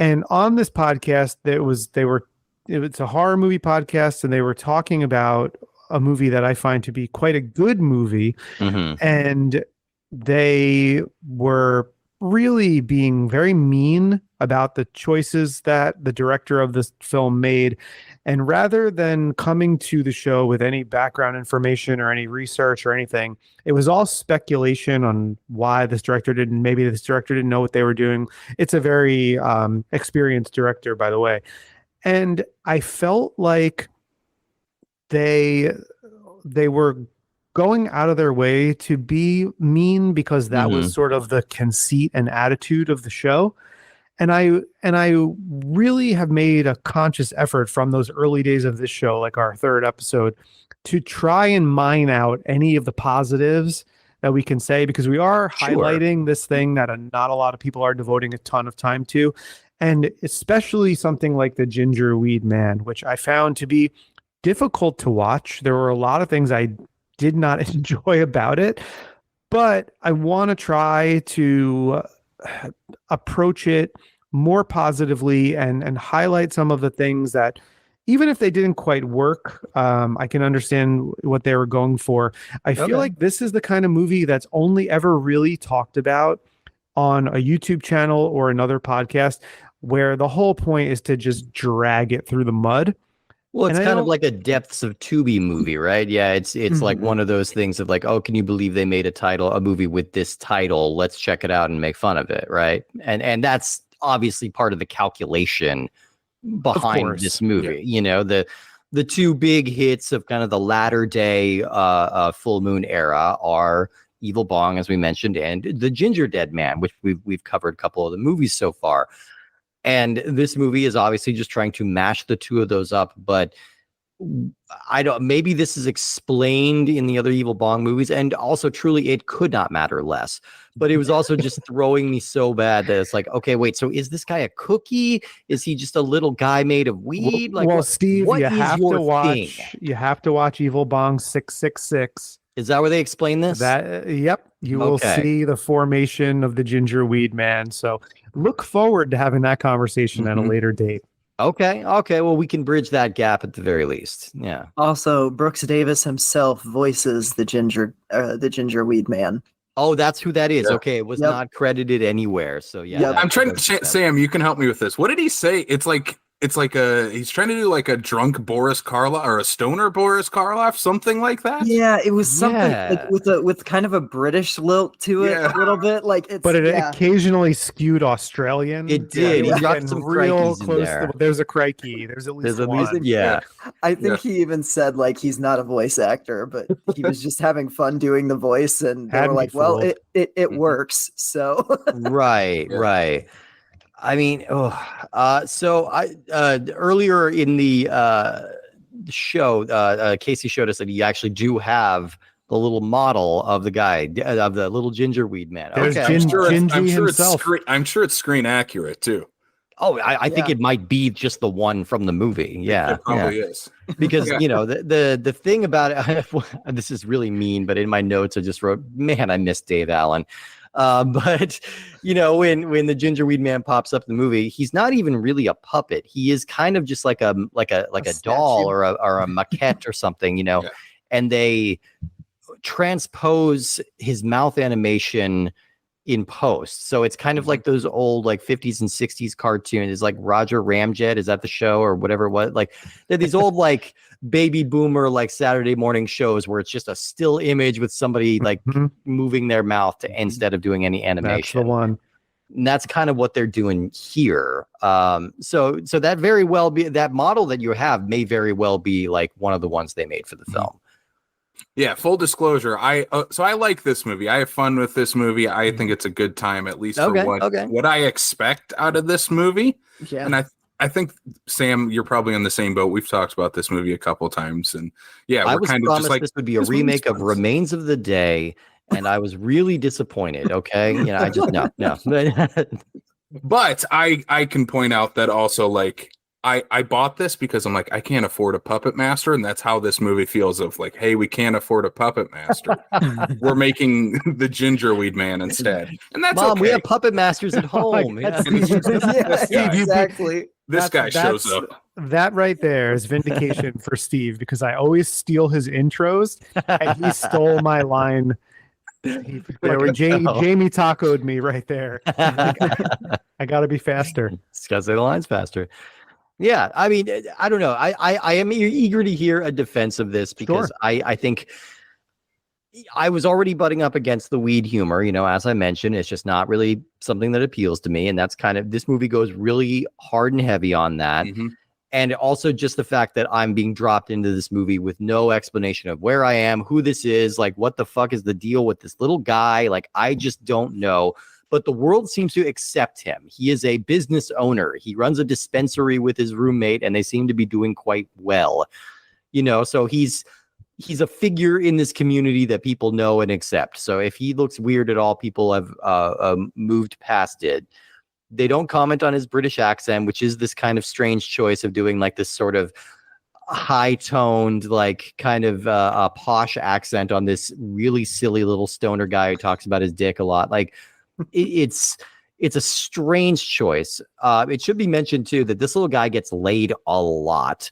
And on this podcast, they were it's a horror movie podcast, and they were talking about a movie that I find to be quite a good movie, and they were really being very mean about the choices that the director of this film made. And rather than coming to the show with any background information or any research or anything, it was all speculation on why this director maybe this director didn't know what they were doing. It's a very experienced director, by the way. And I felt like they were going out of their way to be mean, because that was sort of the conceit and attitude of the show. And I really have made a conscious effort from those early days of this show, like our third episode, to try and mine out any of the positives that we can say, because we are highlighting this thing that not a lot of people are devoting a ton of time to. And especially something like the Gingerweed Man, which I found to be difficult to watch. There were a lot of things I did not enjoy about it, but I want to try to approach it more positively and highlight some of the things that, even if they didn't quite work, I can understand what they were going for. I feel like this is the kind of movie that's only ever really talked about on a YouTube channel or another podcast, where the whole point is to just drag it through the mud. Well, it's kind of like a Depths of Tubi movie, right? Yeah, it's like one of those things of like, oh, can you believe they made a movie with this title? Let's check it out and make fun of it, right? And that's obviously part of the calculation behind this movie. Yeah. You know, the two big hits of kind of the latter day full moon era are Evil Bong, as we mentioned, and The Ginger Dead Man, which we've covered a couple of the movies so far. And this movie is obviously just trying to mash the two of those up, but maybe this is explained in the other Evil Bong movies, and also truly it could not matter less. But it was also just throwing me so bad that it's like, okay, wait, so is this guy a cookie? Is he just a little guy made of weed? Well, Steve, you have to watch Evil Bong 666. Is that where they explain this? Yep. You will see the formation of the Gingerweed Man. So look forward to having that conversation at a later date. Okay. Well, we can bridge that gap at the very least. Yeah. Also, Brooks Davis himself voices the Gingerweed Man. Oh, that's who that is. Yeah. Okay, it was not credited anywhere. So yeah. I'm trying to Sam, you can help me with this. What did he say? It's like he's trying to do like a drunk Boris Karloff or a stoner Boris Karloff, something like that. Yeah, it was something like with kind of a British lilt to it a little bit. But it occasionally skewed Australian. It did. He got some real close. There's a crikey. There's at least one. Yeah. I think he even said like he's not a voice actor, but he was just having fun doing the voice, and they were like, "Well, it works." So right. I mean, so I earlier in the show, Casey showed us that he actually do have the little model of the guy, of the little Gingerweed Man. Okay, I'm sure it's screen accurate too. Oh, I think it might be just the one from the movie. Yeah, it probably is. Because you know the thing about it, this is really mean, but in my notes I just wrote, man, I miss Dave Allen. But you know, when the Gingerweed Man pops up in the movie, he's not even really a puppet. He is kind of just like a doll or a maquette or something, you know. Yeah. And they transpose his mouth animation in post, so it's kind of like those old like 50s and 60s cartoons. It's like Roger Ramjet, is that the show or whatever it was? Like they're these old like baby boomer like Saturday morning shows where it's just a still image with somebody like moving their mouth instead of doing any animation. That's the one. And that's kind of what they're doing here. So that very well be that model that you have may very well be like one of the ones they made for the film. Yeah, full disclosure. I like this movie. I have fun with this movie. I think it's a good time, at least for what I expect out of this movie. Yeah. And I think, Sam, you're probably on the same boat. We've talked about this movie a couple times, and I was kind of just like, this would be a remake of Remains of the Day, and I was really disappointed. Okay, you know, I just no. But I can point out that also, like, I bought this because I'm like, I can't afford a puppet master, and that's how this movie feels. Of like, hey, we can't afford a puppet master. We're making the Gingerweed Man instead, and that's Mom, okay. We have puppet masters at home. Exactly. This guy shows up. That right there is vindication for Steve, because I always steal his intros, and he stole my line. Jamie tacoed me right there. I got to be faster. It's got to say the lines faster. Yeah, I mean, I don't know. I am eager to hear a defense of this, because I think I was already butting up against the weed humor. As I mentioned, it's just not really something that appeals to me. And that's this movie goes really hard and heavy on that. Mm-hmm. And also just the fact that I'm being dropped into this movie with no explanation of where I am, who this is, like, what the fuck is the deal with this little guy? Like, I just don't know. But the world seems to accept him. He is a business owner. He runs a dispensary with his roommate, and they seem to be doing quite well. So he's a figure in this community that people know and accept. So if he looks weird at all, people have moved past it. They don't comment on his British accent, which is this kind of strange choice of doing like this sort of high-toned, like kind of a posh accent on this really silly little stoner guy who talks about his dick a lot. Like, it's a strange choice. It should be mentioned too that this little guy gets laid a lot.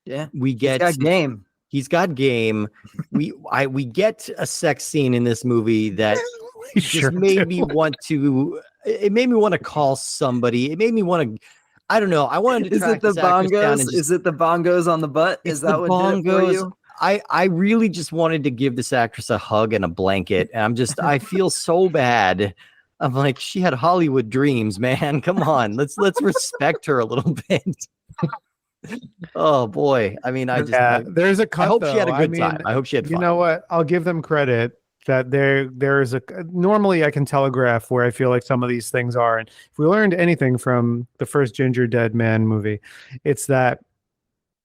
Yeah, he's got game. He's got game. We get a sex scene in this movie that just made me want to. It made me want to call somebody. It made me want to. I don't know. I wanted to. Is it the bongos? Is it the bongos on the butt? Is that what did it for you? I really just wanted to give this actress a hug and a blanket, and I feel so bad. I'm like, she had Hollywood dreams, man. Come on, let's respect her a little bit. Oh boy, I mean, there's a cut. I hope she had a good time. I hope she had fun. You know what? I'll give them credit that there is normally I can telegraph where I feel like some of these things are, and if we learned anything from the first Ginger Dead Man movie, it's that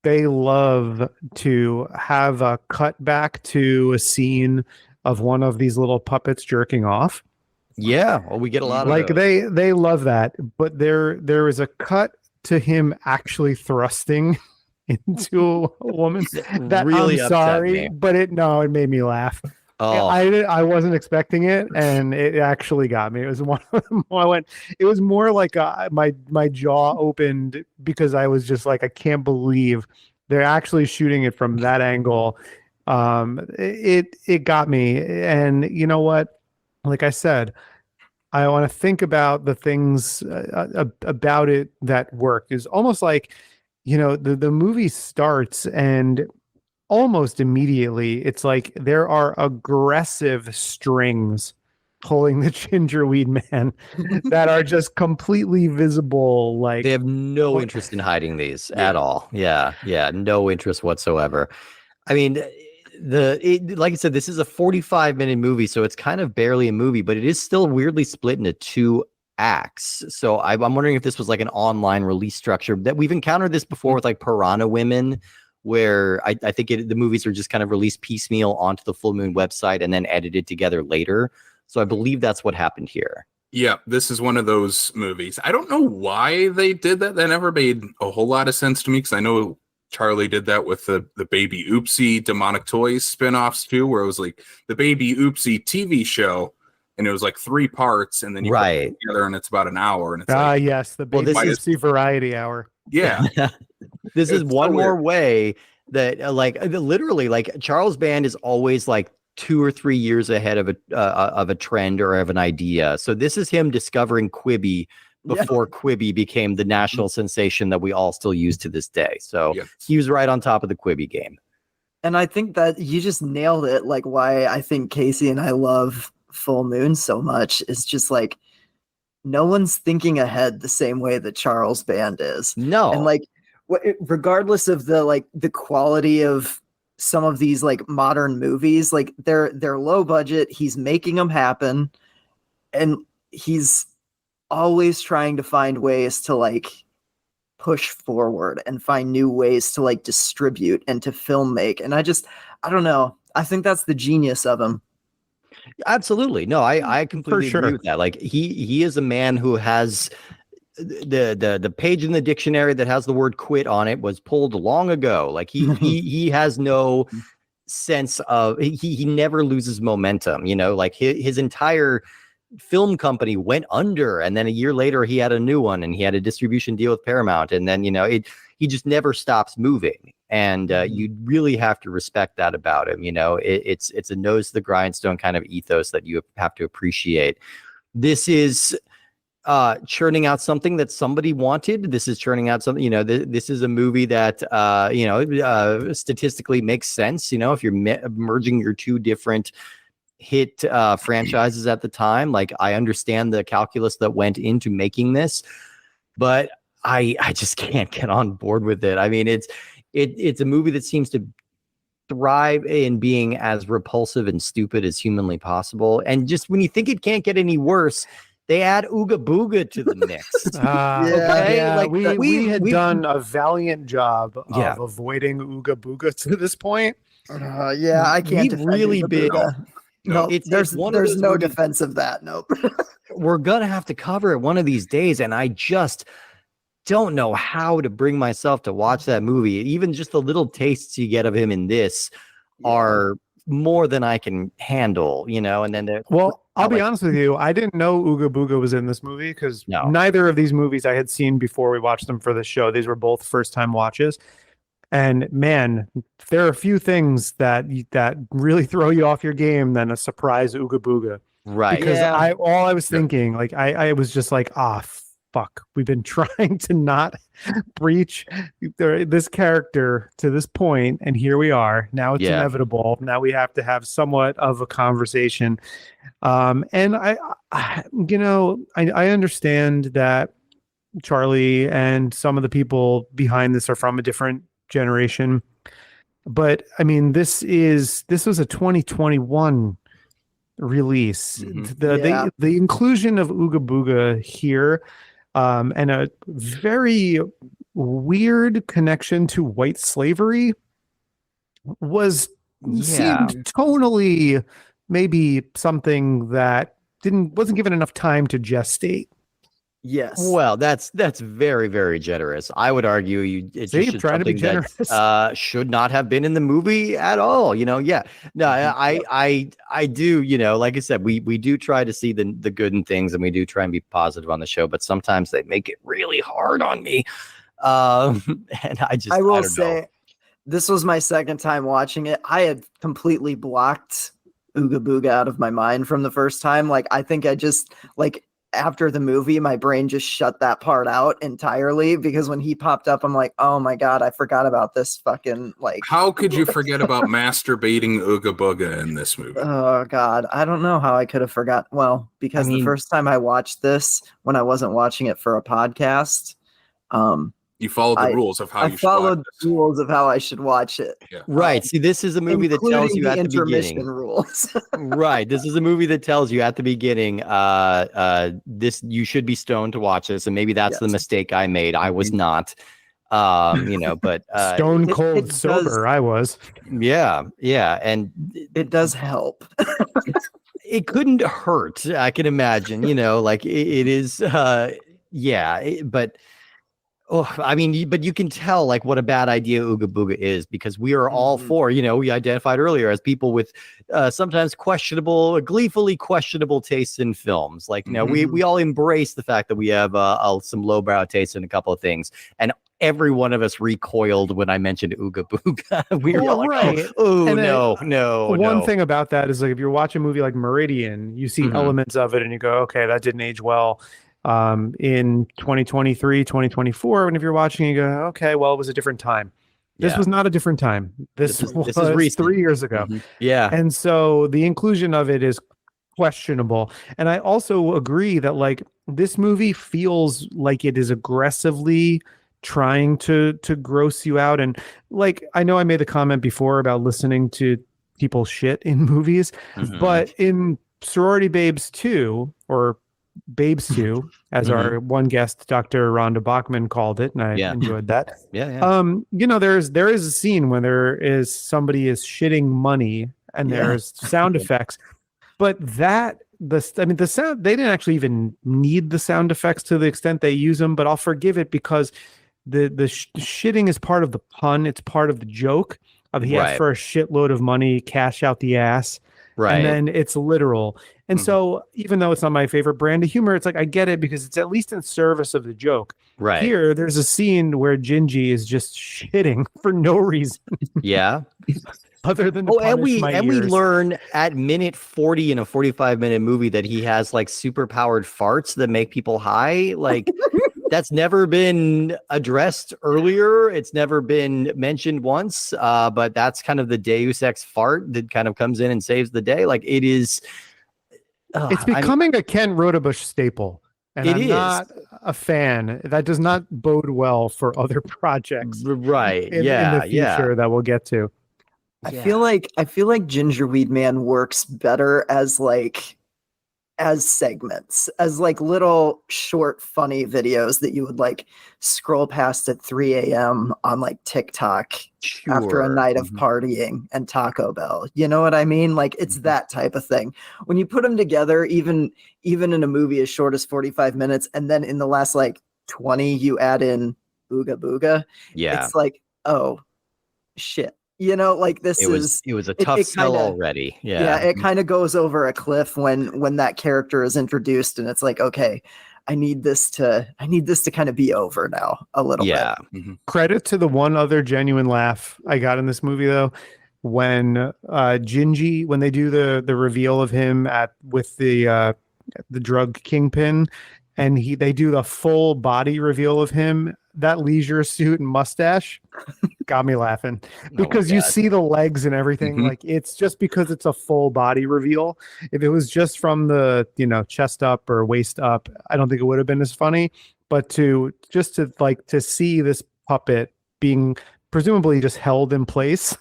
they love to have a cut back to a scene of one of these little puppets jerking off. Yeah, well, we get a lot of like those. They love that, but there is a cut to him actually thrusting into a woman. That really I'm sorry, but it made me laugh. Oh, I wasn't expecting it, and it actually got me. It was one of them. It was more like my jaw opened, because I was just like, I can't believe they're actually shooting it from that angle. It got me, and you know what? Like I said, I want to think about the things about it that work. Is almost like, the movie starts, and almost immediately it's like there are aggressive strings pulling the Gingerweed Man that are just completely visible. Like, they have no interest in hiding these at all. Yeah, no interest whatsoever. I mean, like I said, this is a 45-minute movie, so it's kind of barely a movie, but it is still weirdly split into 2 acts. So I'm wondering if this was like an online release structure. That we've encountered this before with like Piranha Women, where I think the movies are just kind of released piecemeal onto the Full Moon website and then edited together later. So I believe that's what happened here. Yeah, this is one of those movies. I don't know why they did that. That never made a whole lot of sense to me, because I know Charlie did that with the Baby Oopsie Demonic Toys spinoffs too, where it was like the Baby Oopsie TV show, and it was like 3 parts, and then you put it together, and it's about an hour. And it's yes, the Baby Oopsie Variety Hour. Yeah. This is one more way that literally, like, Charles Band is always like 2 or 3 years ahead of a trend or of an idea. So this is him discovering Quibi before Quibi became the national sensation that we all still use to this day. So he was right on top of the Quibi game. And I think that you just nailed it. Like, why I think Casey and I love Full Moon so much is just like, no one's thinking ahead the same way that Charles Band is. No. And like, regardless of the quality of some of these like modern movies, like they're low budget, he's making them happen, and he's always trying to find ways to like push forward and find new ways to like distribute and to film make. And I don't know. I think that's the genius of him. Absolutely. No, I completely agree with that. Like, he is a man who has the page in the dictionary that has the word quit on it was pulled long ago. Like, he has no sense of, he never loses momentum, like his entire film company went under, and then a year later he had a new one, and he had a distribution deal with Paramount, and then he just never stops moving, and you really have to respect that about him. It's a nose to the grindstone kind of ethos that you have to appreciate. This is churning out something that somebody wanted. This is churning out something, this is a movie that statistically makes sense. If you're merging your two different hit franchises at the time, like, I understand the calculus that went into making this, but I just can't get on board with it. I mean, it's a movie that seems to thrive in being as repulsive and stupid as humanly possible. And just when you think it can't get any worse, they add Ooga Booga to the mix. We had done a valiant job of avoiding Ooga Booga to this point. I can't. We've really been. No, there's no defense of that. Nope. We're gonna have to cover it one of these days, and I just don't know how to bring myself to watch that movie. Even just the little tastes you get of him in this are more than I can handle, and then I'll be honest with you, I didn't know Ooga Booga was in this movie because neither of these movies I had seen before we watched them for the show. These were both first time watches, and man, there are a few things that really throw you off your game than a surprise Ooga Booga, right? Because I was thinking, like, I was just like, fuck, we've been trying to not breach this character to this point, and here we are. Now it's inevitable. Now we have to have somewhat of a conversation. And I understand that Charlie and some of the people behind this are from a different generation, but I mean, this was a 2021 release. The inclusion of Ooga Booga here, and a very weird connection to white slavery seemed tonally maybe something that wasn't given enough time to gestate. Yes. Well, that's very, very generous. I would argue trying to be generous. That, should not have been in the movie at all. Yeah. No, I do. Like I said, we do try to see the good in things, and we do try and be positive on the show. But sometimes they make it really hard on me. And I will say, this was my second time watching it. I had completely blocked Ooga Booga out of my mind from the first time. Like, I think I just after the movie, my brain just shut that part out entirely, because when he popped up, I'm like, oh my God, I forgot about this fucking, How could you forget about masturbating Ooga Booga in this movie? Oh God, I don't know how I could have forgot. Well, because the first time I watched this, when I wasn't watching it for a podcast, you followed the rules of how you should watch followed the rules of how I should watch it. Yeah. Right. See, this is a movie that tells you at the beginning. Rules. Right. This is a movie that tells you at the beginning, this, you should be stoned to watch this, and maybe that's the mistake I made. I was not. But stone cold sober, I was. Yeah, and it does help. It couldn't hurt. I can imagine. It is. But. Oh, I mean, but you can tell what a bad idea Ooga Booga is, because we are all for, we identified earlier as people with sometimes gleefully questionable tastes in films. We all embrace the fact that we have some lowbrow tastes in a couple of things. And every one of us recoiled when I mentioned Ooga Booga. We were right. No. One thing about that is, if you're watching a movie like Meridian, you see elements of it and you go, okay, that didn't age well. In 2023, 2024, when if you're watching, you go, okay, well, it was a different time. This was not a different time. This was 3 years ago. Yeah. And so the inclusion of it is questionable. And I also agree that this movie feels like it is aggressively trying to gross you out. And I know I made the comment before about listening to people shit in movies, but in Sorority Babes 2, or Babes 2, as our one guest, Dr. Rhonda Bachman, called it, and I enjoyed that. There is a scene when somebody is shitting money, and there's sound effects, but the sound, they didn't actually even need the sound effects to the extent they use them, but I'll forgive it because the shitting is part of the pun. It's part of the joke of he asked for a shitload of money, cash out the ass. Right. And then it's literal. And so even though it's not my favorite brand of humor, it's like I get it because it's at least in service of the joke. Right. Here, there's a scene where Gingy is just shitting for no reason. Yeah. Other than to and punish my we ears. learn at minute 40 in a 45-minute movie that he has like super powered farts that make people high. Like that's never been addressed earlier. It's never been mentioned once. But that's kind of the Deus Ex fart that kind of comes in and saves the day. Like it is. It's becoming a Ken Rodebush staple. And I'm not a fan. That does not bode well for other projects. Right. In the future that we'll get to. I feel like Gingerweed Man works better as segments, as like little short funny videos that you would like scroll past at 3 a.m. on like TikTok after a night of partying and Taco Bell. You know what I mean? Like it's that type of thing. When you put them together, even in a movie as short as 45 minutes, and then in the last like 20 you add in Booga Booga. Yeah. It's like, oh shit. You know, like it was a tough sell already. Yeah. It kind of goes over a cliff when that character is introduced, and it's like, okay, I need this to kind of be over now a little bit. Credit to the one other genuine laugh I got in this movie though, when Gingy, when they do the reveal of him with the drug kingpin, and they do the full body reveal of him, that leisure suit and mustache got me laughing because you see the legs and everything. Like it's just because it's a full body reveal. If it was just from the, chest up or waist up, I don't think it would have been as funny, but to see this puppet being presumably just held in place.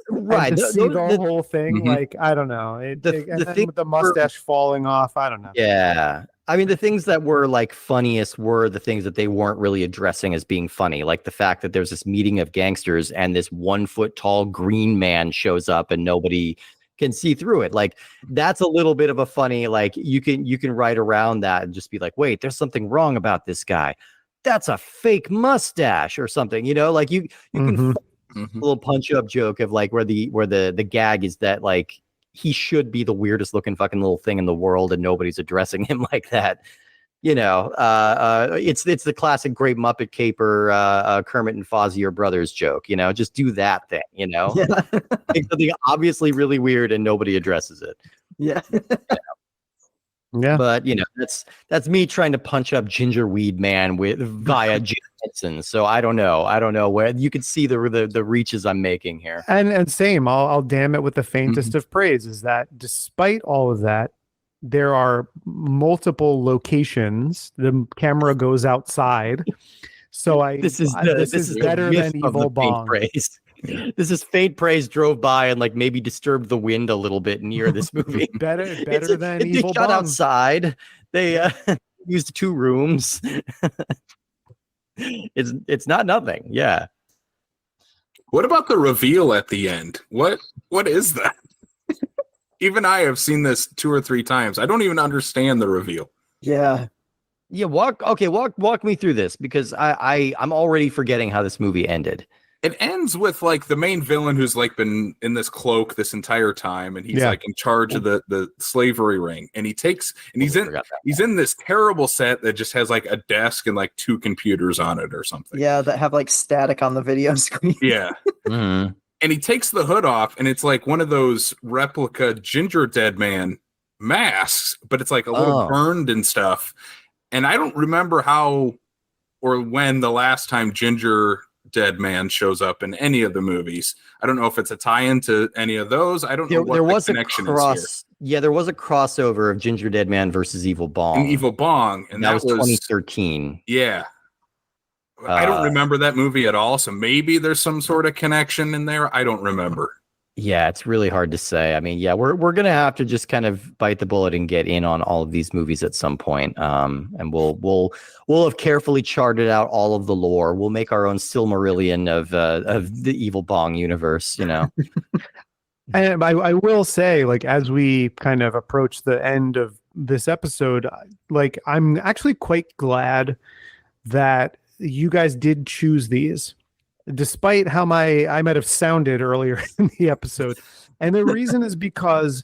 Right. To see the whole thing. Like, I don't know. The thing with the mustache falling off, I don't know. Yeah. I mean, the things that were like funniest were the things that they weren't really addressing as being funny, like the fact that there's this meeting of gangsters and this 1 foot tall green man shows up and nobody can see through it. Like that's a little bit of a funny, like you can write around that and just be like, wait, there's something wrong about this guy. That's a fake mustache or something, like you can a little punch up joke of like where the gag is that like he should be the weirdest looking fucking little thing in the world and nobody's addressing him like that. It's the classic Great Muppet Caper, Kermit and Fozzie are brothers joke, just do that thing, Make something obviously really weird and nobody addresses it. Yeah. Yeah. But that's me trying to punch up Gingerweed Man via Jim Henson. So I don't know where you can see the reaches I'm making here. And same, I'll damn it with the faintest of praise is that despite all of that, there are multiple locations. The camera goes outside. So this is better than Evil Bong. Praise. This is faint praise drove by and like maybe disturbed the wind a little bit near this movie. better than Evil Bong. They shot outside. They used 2 rooms. It's not nothing. Yeah. What about the reveal at the end? What is that? Even I have seen this 2 or 3 times. I don't even understand the reveal. Yeah. Yeah. Walk me through this because I'm already forgetting how this movie ended. It ends with like the main villain who's like been in this cloak this entire time, and he's like in charge of the slavery ring, and he's in this terrible set that just has like a desk and like 2 computers on it or something. Yeah, that have like static on the video screen. Yeah. And he takes the hood off, and it's like one of those replica Ginger Dead Man masks, but it's like a little burned and stuff. And I don't remember how or when the last time Ginger Dead Man shows up in any of the movies. I don't know if it's a tie-in to any of those. I don't know what the connection is here. Yeah, there was a crossover of Ginger Dead Man versus Evil Bong. And that was 2013. Yeah. I don't remember that movie at all, so maybe there's some sort of connection in there. I don't remember. Yeah, it's really hard to say. I mean, yeah, we're gonna have to just kind of bite the bullet and get in on all of these movies at some point. And we'll have carefully charted out all of the lore. We'll make our own Silmarillion of the Evil Bong universe, And I will say, like, as we kind of approach the end of this episode, like, I'm actually quite glad that you guys did choose these. despite how I might have sounded earlier in the episode. And the reason is because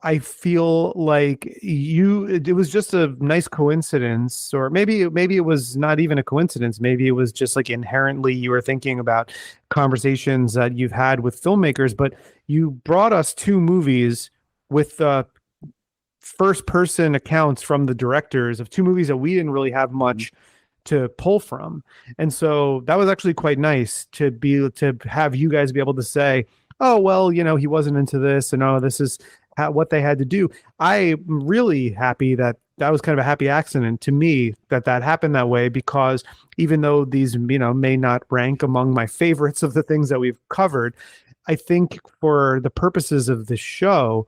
I feel like it was just a nice coincidence, or maybe it was not even a coincidence. Maybe it was just like inherently you were thinking about conversations that you've had with filmmakers, but you brought us two movies with first person accounts from the directors of two movies that we didn't really have much to pull from. And so that was actually quite nice to have you guys be able to say, oh, well, he wasn't into this, and oh, this is what they had to do. I'm really happy that was kind of a happy accident to me that happened that way, because even though these, may not rank among my favorites of the things that we've covered, I think for the purposes of the show,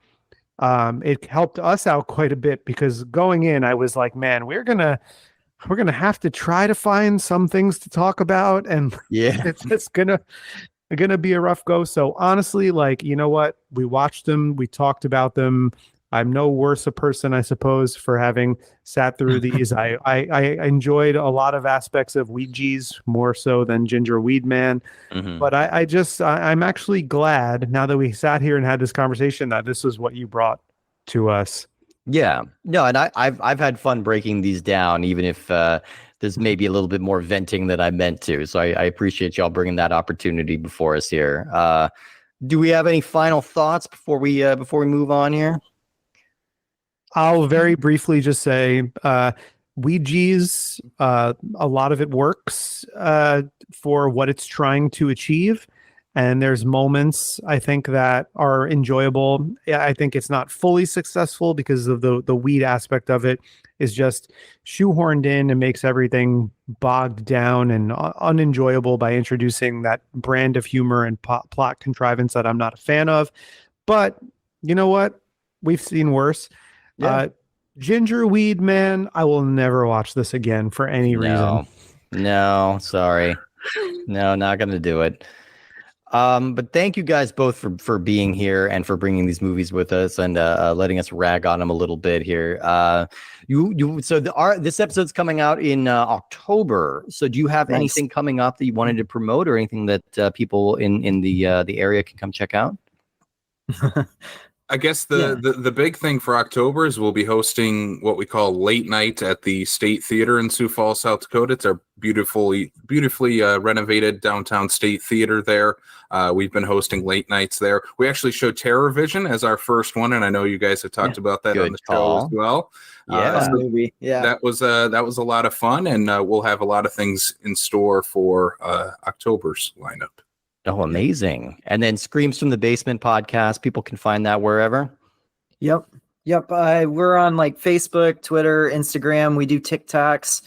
it helped us out quite a bit, because going in, I was like, man, we're going to have to try to find some things to talk about. And it's going to be a rough go. So honestly, like, you know what? We watched them. We talked about them. I'm no worse a person, I suppose, for having sat through these. I enjoyed a lot of aspects of Weedjies more so than Gingerweed Man. Mm-hmm. But I'm actually glad now that we sat here and had this conversation that this is what you brought to us. Yeah, no, and I've had fun breaking these down, even if there's maybe a little bit more venting than I meant to. So I appreciate y'all bringing that opportunity before us here. Do we have any final thoughts before we move on here? I'll very briefly just say, Weedjies, a lot of it works for what it's trying to achieve. And there's moments, I think, that are enjoyable. I think it's not fully successful because of the weed aspect of it is just shoehorned in and makes everything bogged down and unenjoyable by introducing that brand of humor and plot contrivance that I'm not a fan of. But you know what? We've seen worse. Yeah. Gingerweed Man, I will never watch this again for any reason. No, sorry. No, not going to do it. But thank you guys both for being here and for bringing these movies with us and letting us rag on them a little bit here. This episode's coming out in October. So do you have anything coming up that you wanted to promote, or anything that people in the area can come check out? I guess the big thing for October is we'll be hosting what we call late night at the State Theater in Sioux Falls, South Dakota. It's our beautifully renovated downtown State Theater there. We've been hosting late nights there. We actually showed Terror Vision as our first one, and I know you guys have talked about that on the show as well. That was a lot of fun, and we'll have a lot of things in store for October's lineup. Oh, amazing. And then Screams from the Basement podcast, people can find that wherever. Yep. We're on like Facebook, Twitter, Instagram. We do TikToks.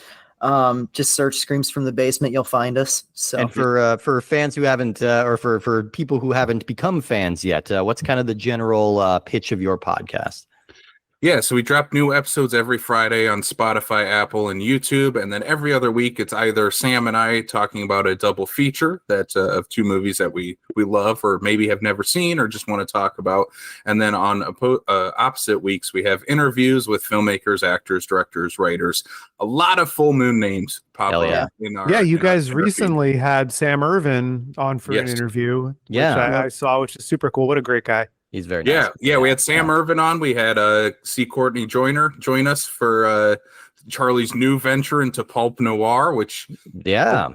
Just search Screams from the Basement. You'll find us. So, and for fans who haven't, or for people who haven't become fans yet, what's kind of the general pitch of your podcast? Yeah, so we drop new episodes every Friday on Spotify, Apple, and YouTube, and then every other week it's either Sam and I talking about a double feature that of two movies that we love or maybe have never seen or just want to talk about, and then on opposite weeks we have interviews with filmmakers, actors, directors, writers. A lot of full moon names pop up. You guys recently had Sam Irvin on for an interview. Which I saw, which is super cool. What a great guy. He's very nice. Yeah. We had Sam Irvin on. We had C. Courtney Joyner join us for Charlie's new venture into pulp noir, which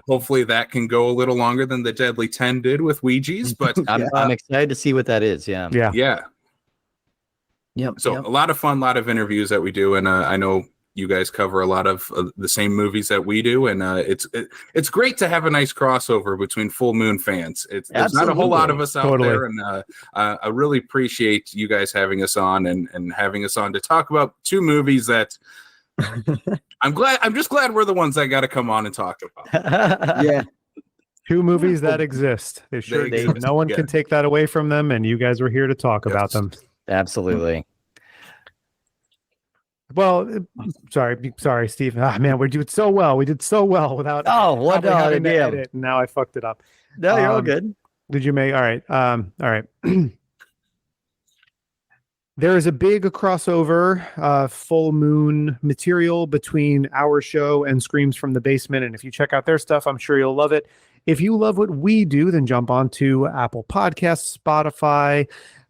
hopefully that can go a little longer than the Deadly 10 did with Weedjies. But I'm excited to see what that is. Yeah. So a lot of fun, a lot of interviews that we do, and I know you guys cover a lot of the same movies that we do, and it's great to have a nice crossover between Full Moon fans. There's not a whole lot of us out there, and I really appreciate you guys having us on and having us on to talk about two movies that I'm just glad we're the ones that got to come on and talk about. Two movies that exist. They sure do. No one can take that away from them, and you guys were here to talk about them. Absolutely. Well, sorry, Steve. Man, we did so well. We did so well without having to edit. And now I fucked it up. No, you're all good. Did you make? All right. All right. There is a big crossover full moon material between our show and Screams from the Basement. And if you check out their stuff, I'm sure you'll love it. If you love what we do, then jump onto Apple Podcasts, Spotify,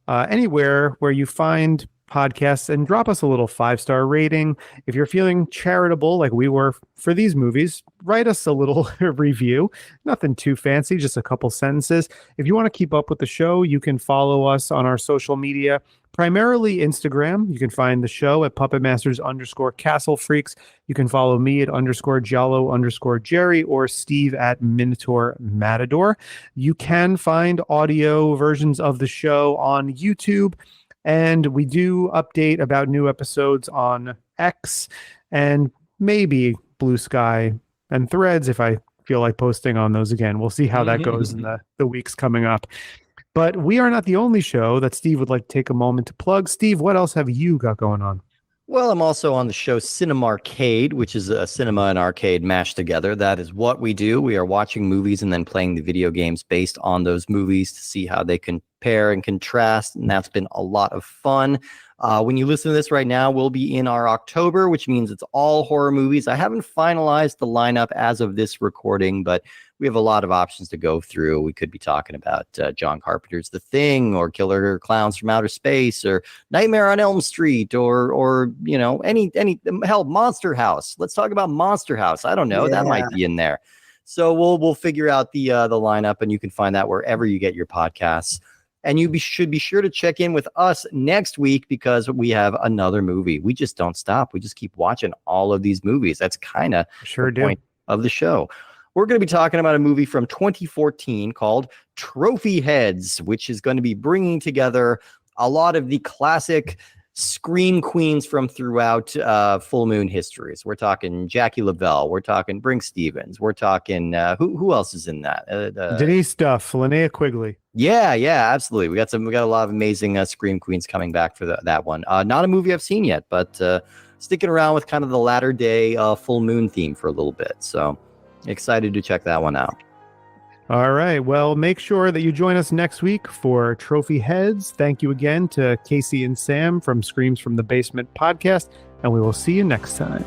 anywhere where you find podcasts, and drop us a little 5-star rating. If you're feeling charitable like we were for these movies, write us a little review. Nothing too fancy, just a couple sentences. If you want to keep up with the show, you can follow us on our social media, primarily Instagram. You can find the show at puppetmasters_Castle Freaks. You can follow me at _Giallo_Jerry or Steve at Minotaur Matador. You can find audio versions of the show on YouTube. And we do update about new episodes on X and maybe Blue Sky and Threads if I feel like posting on those again. We'll see how that goes in the weeks coming up. But we are not the only show that Steve would like to take a moment to plug. Steve, what else have you got going on? Well, I'm also on the show Cinema Arcade, which is a cinema and arcade mashed together. That is what we do. We are watching movies and then playing the video games based on those movies to see how they compare and contrast. And that's been a lot of fun. When you listen to this right now, we'll be in our October, which means it's all horror movies. I haven't finalized the lineup as of this recording, but we have a lot of options to go through. We could be talking about John Carpenter's The Thing, or Killer Clowns from Outer Space, or Nightmare on Elm Street, or you know, any hell, Monster House. Let's talk about Monster House. I don't know, that might be in there. So we'll figure out the lineup, and you can find that wherever you get your podcasts. And you should be sure to check in with us next week, because we have another movie. We just don't stop. We just keep watching all of these movies. That's kind of the point of the show. We're going to be talking about a movie from 2014 called Trophy Heads, which is going to be bringing together a lot of the classic scream queens from throughout full moon histories. We're talking Jackie LaBelle. We're talking Brink Stevens. We're talking who else is in that? Denise Duff, Linnea Quigley. Yeah, absolutely. We got a lot of amazing scream queens coming back for that one. Not a movie I've seen yet, but sticking around with kind of the latter day full moon theme for a little bit. So excited to check that one out. All right. Well, make sure that you join us next week for Trophy Heads. Thank you again to Casey and Sam from Screams from the Basement podcast, and we will see you next time.